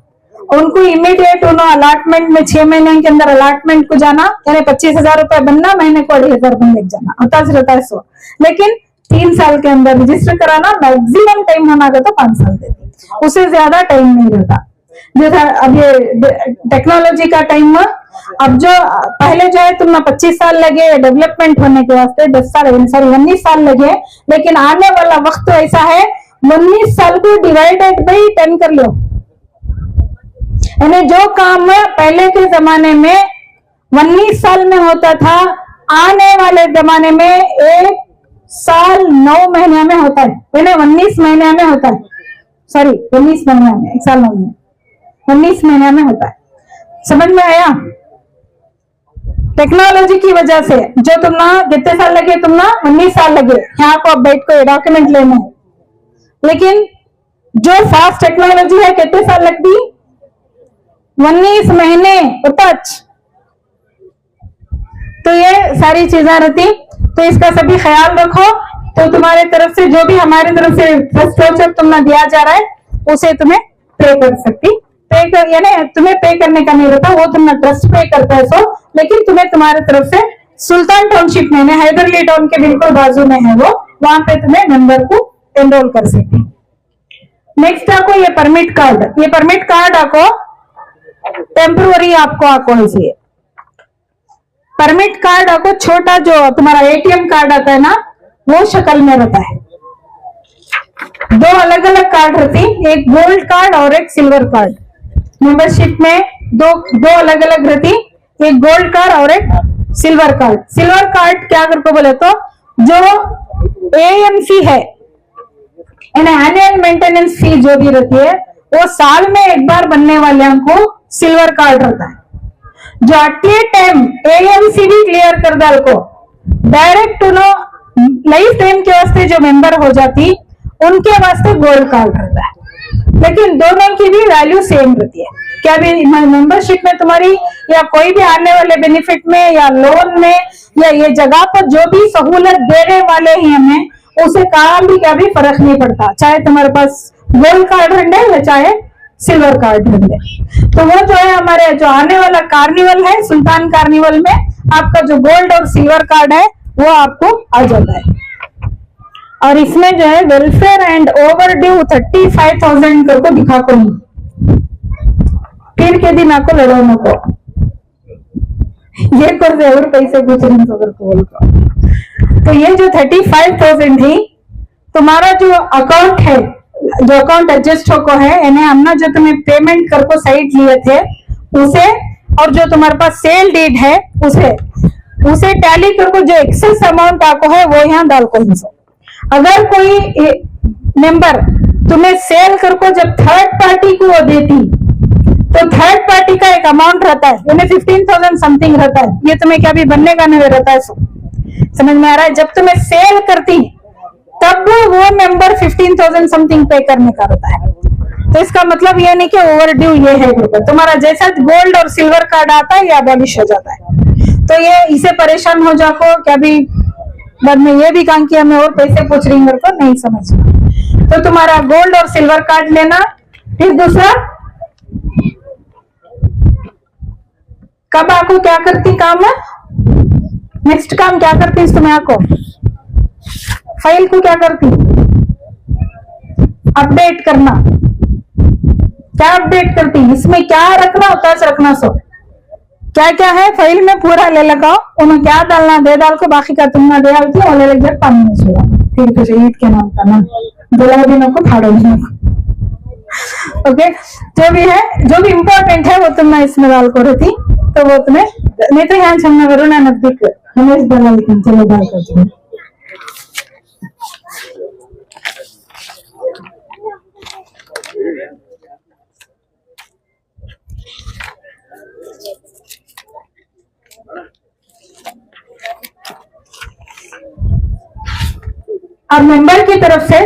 उनको इमीडिएट उन्होंने अलॉटमेंट में 6 महीने के अंदर अलॉटमेंट को जाना, यानी 25,000 रुपए बनना, महीने को 2,500 बन लग जाना होता रहता है। सो लेकिन 3 साल के अंदर रजिस्टर कराना, मैक्सिमम टाइम होना तो 5 साल देती, उससे ज्यादा टाइम नहीं रहता। जैसा अब ये टेक्नोलॉजी का टाइम, अब जो पहले जो है तुमने 25 साल लगे डेवलपमेंट होने के वास्ते, 10 साल 19 साल लगे, लेकिन आने वाला वक्त तो ऐसा है 19 साल को डिवाइडेड बाई 10 कर लो, यानी जो काम पहले के जमाने में 19 साल में होता था, आने वाले जमाने में 1 साल 9 महीने में होता है, यानी 19 महीने में होता है, सॉरी 19 महीने में, 1 साल 9 महीने 19 महीने में होता है। समझ में आया? टेक्नोलॉजी की वजह से जो तुमना कितने साल लगे, तुमना 19 साल लगे यहाँ को अब बैठ को डॉक्यूमेंट लेने, लेकिन जो फास्ट टेक्नोलॉजी है कितने साल लगती, 19 महीने टच। तो ये सारी चीजें रहती, तो इसका सभी ख्याल रखो। तो तुम्हारे तरफ से जो भी हमारी तरफ से फर्स्ट वोचर तुमने दिया जा रहा है उसे तुम्हें पे कर सकती, पे कर यानी तुम्हें पे करने का नहीं रहता, वो तुमने ट्रस्ट पे करता है सो, लेकिन तुम्हें तुम्हारे तरफ से सुल्तान टाउनशिप में हैदरली टाउन के बिल्कुल बाजू में है वो, वहां पे तुम्हें मेंबर को एनरोल कर सकती। नेक्स्ट आपको ये परमिट कार्ड, ये परमिट कार्ड आपको टेम्पररी आपको है। परमिट कार्ड आपको छोटा जो तुम्हारा एटीएम कार्ड आता है ना, वो शक्ल में रहता है। 2 अलग अलग कार्ड रहती, एक गोल्ड कार्ड और एक सिल्वर कार्ड। मेंबरशिप में दो अलग अलग रहती, एक गोल्ड कार्ड और एक सिल्वर कार्ड। सिल्वर कार्ड क्या करके बोले तो जो एएमसी है, एनुअल मेंटेनेंस फी जो भी रहती है वो साल में एक बार बनने वाले को सिल्वर कार्ड रहता है। जो at a time AMCB clear कर डाल को डायरेक्ट लाइफ टाइम के वास्ते जो मेंबर हो जाती उनके वास्ते गोल्ड कार्ड रहता है। लेकिन दोनों की भी वैल्यू सेम रहती है। क्या भी मेंबरशिप में तुम्हारी या कोई भी आने वाले बेनिफिट में या लोन में या ये जगह पर जो भी सहूलत देने वाले हैं हमें, उसे कहा भी क्या भी फर्क नहीं पड़ता, चाहे तुम्हारे पास गोल्ड कार्ड रहे या चाहे सिल्वर कार्ड रहे। तो वो जो है हमारे जो आने वाला कार्निवल है, सुल्तान कार्निवल में आपका जो गोल्ड और सिल्वर कार्ड है वो आपको आ जाता है। और इसमें जो है वेलफेयर एंड ओवरड्यू 35,000 करके दिखा को नहीं, फिर के दिन आपको लड़ाने को ये कर दे और पैसे कुछ नहीं सबर को बोल को। तो ये जो 35,000 थी तुम्हारा जो अकाउंट है, जो अकाउंट एडजस्ट हो को है, यानी हमने जो तुम्हें पेमेंट कर को साइड लिए थे उसे, और जो तुम्हारे पास सेल डीड है उसे टैली कर को जो एक्सेस अमाउंट आपको है वो यहाँ डाल को। अगर कोई मेंबर तुम्हें सेल कर को जब थर्ड पार्टी को वो देती तो थर्ड पार्टी का एक अमाउंट रहता है, यानी 15,000 समथिंग रहता है। ये तुम्हें क्या भी बनने का नहीं रहता है, समझ में आ रहा है। जब तुम्हें सेल करती तब वो मेंबर 15,000 समथिंग पे करने का रहता है। तो इसका मतलब ये नहीं कि ओवरड्यू ये है, तुम्हारा जैसा गोल्ड और सिल्वर कार्ड आता है या अबॉलिश हो जाता है। तो ये इसे परेशान हो जाको क्या भी बाद में ये भी काम किया, मैं और पैसे पूछ रही मेरे को नहीं समझना। तो तुम्हारा गोल्ड और सिल्वर कार्ड लेना। फिर दूसरा, कब आपको क्या करती काम है, नेक्स्ट काम क्या करती है तुम्हें, आपको फाइल को क्या करती, अपडेट करना। क्या अपडेट करती, इसमें क्या रखना होता है रखना, सो क्या क्या है फाइल में पूरा ले लगाओ, उन्हें क्या डालना दे डाल को, बाकी का तुम ना दे डालती हो, ले लग जाए पानी में सुरा। फिर तो ईद के नाम का ना दुल्हा दिनों को फाड़ो दिनों को। ओके, जो भी है, जो भी इम्पोर्टेंट है वो तुमने इसमें डाल को रहती, तो वो तुम्हें नहीं तो यहाँ छमना करो ना नजदीक हमें इस डाला, लेकिन चलो डाल कर अब मेंबर की तरफ से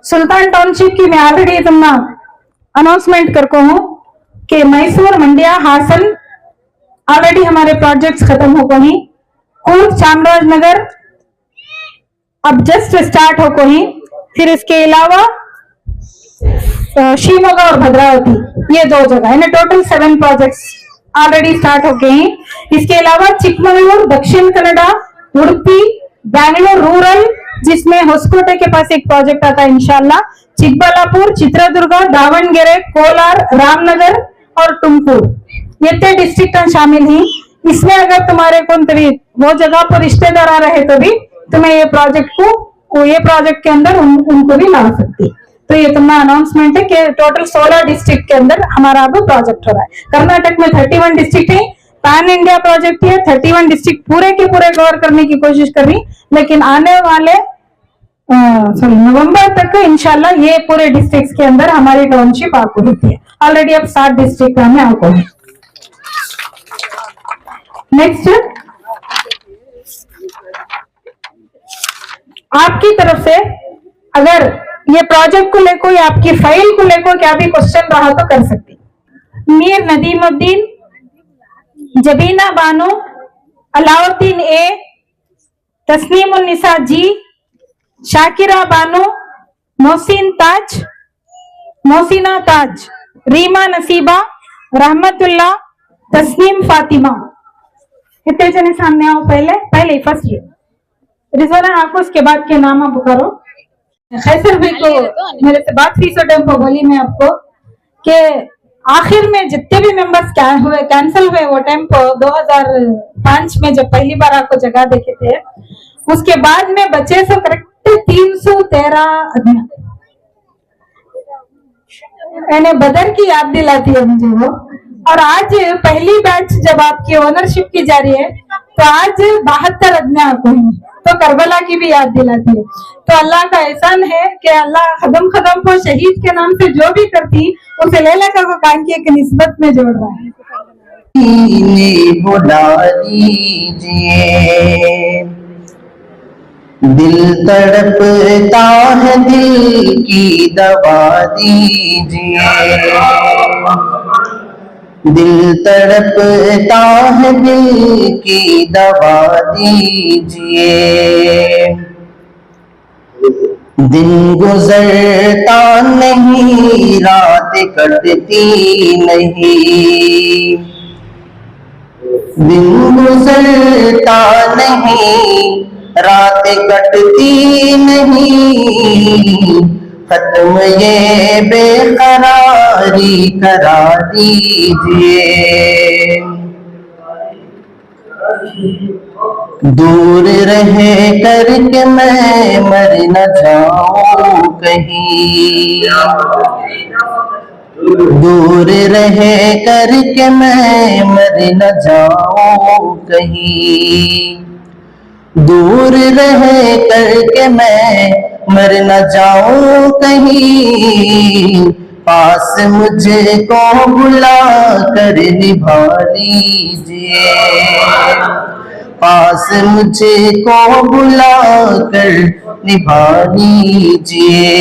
सुल्तान टाउनशिप की मैं ऑलरेडी तुमने अनाउंसमेंट करको हूं कि मैसूर, मंडिया, हासन ऑलरेडी हमारे प्रोजेक्ट्स खत्म हो गए। कूर्ग, चामराजनगर अब जस्ट स्टार्ट हो गई। फिर इसके अलावा शिवमोगा और भद्रावती, ये 2 जगह है ना, टोटल 7 प्रोजेक्ट्स ऑलरेडी स्टार्ट हो गए। इसके अलावा चिकमंगलूर, दक्षिण कन्नड़ा, उडुपी, बैंगलोर रूरल, जिसमें होसकोटे के पास एक प्रोजेक्ट आता है इंशाल्लाह, चिकबल्लापुर, चित्रदुर्गा, दावणगेरे, कोलार, रामनगर और तुमकुर, ये 3 डिस्ट्रिक्ट शामिल हैं। इसमें अगर तुम्हारे कौन तभी वो जगह पर रिश्तेदार आ रहे तो भी तुम्हें ये प्रोजेक्ट के अंदर उनको भी ला सकती। तो ये तुम्हारा अनाउंसमेंट है कि टोटल 16 डिस्ट्रिक्ट के अंदर हमारा अब प्रोजेक्ट हो रहा है। कर्नाटक में 31 डिस्ट्रिक्ट है, पैन इंडिया प्रोजेक्ट है, 31 डिस्ट्रिक्ट पूरे के पूरे कवर करने की कोशिश कर रही, लेकिन आने वाले नवंबर तक इंशाल्लाह ये पूरे डिस्ट्रिक्ट्स के अंदर हमारी टाउनशिप आपको होती है। ऑलरेडी अब 7 डिस्ट्रिक्ट में आपको है। नेक्स्ट, आपकी तरफ से अगर ये प्रोजेक्ट को लेकर या आपकी फाइल को लेकर क्या भी क्वेश्चन रहा तो कर सकती। मीर नदीमुद्दीन, जबीना बानो, अलाउद्दीन ए, तस्नीमुन्निसा जी, शाकिरा बानो, मोहसिना ताज, रीमा नसीबा, रहमतुल्ला, तस्नीम फातिमा, कितने जने सामने आओ। पहले फर्स्ट रिजवाना आपको, उसके बाद के नाम आप करो। खैसर भाई को मेरे से बात हुई सो टाइम को बोली मैं आपको कि आखिर में जितने भी मेंबर्स कैंसिल हुए वो टाइम को 2005 में जब पहली बार आपको जगह देखे थे, उसके बाद में बचे सो करेक्ट 313 आदमी। मैंने बदर की याद दिलाती है मुझे वो। और आज पहली बैच जब आपकी ओनरशिप की जा रही है तो आज 72 अदमियां हुई, तो करबला की भी याद दिलाती है। तो अल्लाह का एहसान है कि अल्लाह कदम कदम को शहीद के नाम से जो भी करती उसे लैला को कांकी की निस्बत में जोड़ रहा है। बुला दीजिए, दिल तड़पता है, दिल की दवा दीजिए, दिल तड़पता है, दिल की दवा दीजिए। दिन गुजरता नहीं, रात कटती नहीं, दिन गुजरता नहीं, रात कटती नहीं, खत्म ये बेकरारी करा दीजिए। दूर रहे करके मैं मर न जाऊं कहीं, दूर रहे करके मैं मर न जाऊं कहीं, दूर रहे करके मैं मर न जाऊं कहीं, पास मुझे को बुला कर निभा लीजिए, पास मुझे को बुला कर निभा लीजिए।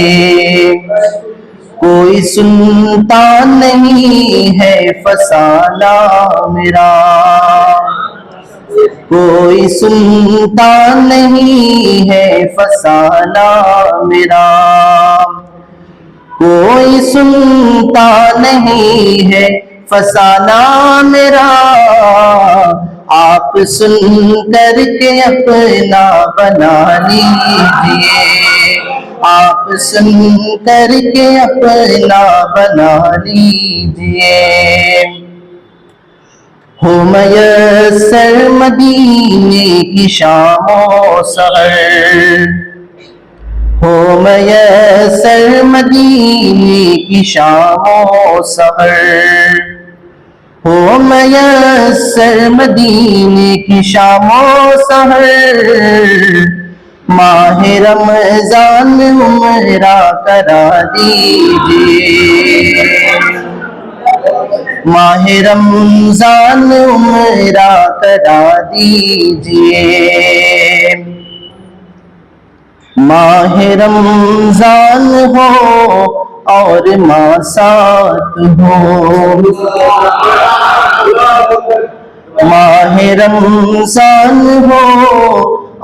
कोई सुनता नहीं है फसाना मेरा, कोई सुनता नहीं है फसाना मेरा, कोई सुनता नहीं है फसाना मेरा। आप सुन करके अपना बना लीजिए, आप सुन करके अपना बना लीजिए। हो मयस्सर मदीने की शामो सहर, हो मयस्सर मदीने की शामो सहर, हो मयस्सर मदीने की शामो सहर। माह रमजान उमरा करा दीजिए, माह रमजान उमरा करा दीजिए। माह रमजान हो और माँ साथ हो, माह रमजान हो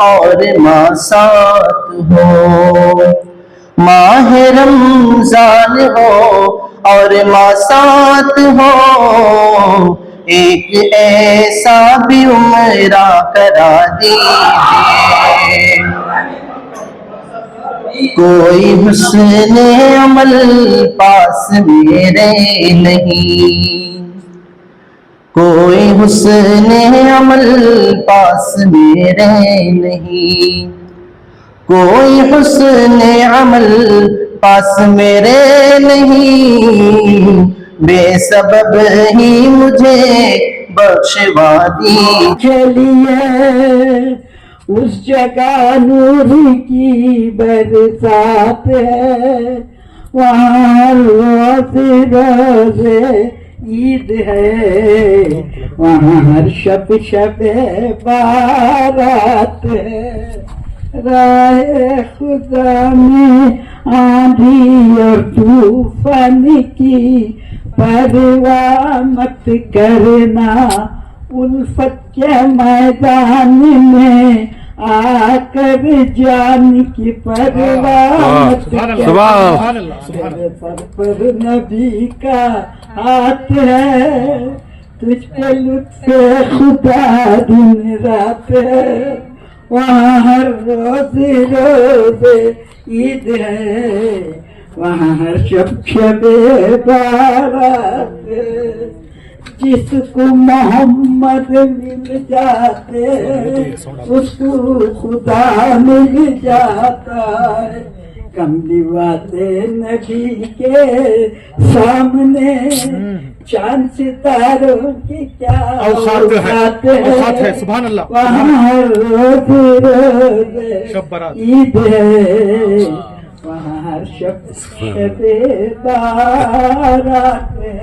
और माँ साथ हो, माह रमजान हो और माँ साथ हो। एक ऐसा भी उमरा करा दीजिए, कोई हुस्न अमल पास मेरे नहीं, कोई हुस्न अमल पास मेरे नहीं, कोई हुस्न अमल पास मेरे नहीं। बेसबब ही मुझे बख्शवा दीजिए, उस जगह नूर की बरसात है, वहाँ रोज़ रोज़े ईद है, वहाँ हर शब बारात है। राहे खुदा में आंधी और तूफान की परवाह मत करना, उल्फत के मैदान में आकर जान की परवाह मत करना। सर पर नबी का हाथ है, तुझ पे लुत्फ़े खुदा दिन रात है, वहाँ हर रोज रोज ईद है, वहाँ हर शब बारात है। जिसको मोहम्मद मिल जाते उसको खुदा मिल जाता है। कमली वाले नबी के सामने चांद सितारों की क्या औकात है सुभान अल्लाह। वहाँ रोज रोज ईद है, वहाँ हर शब बारात है।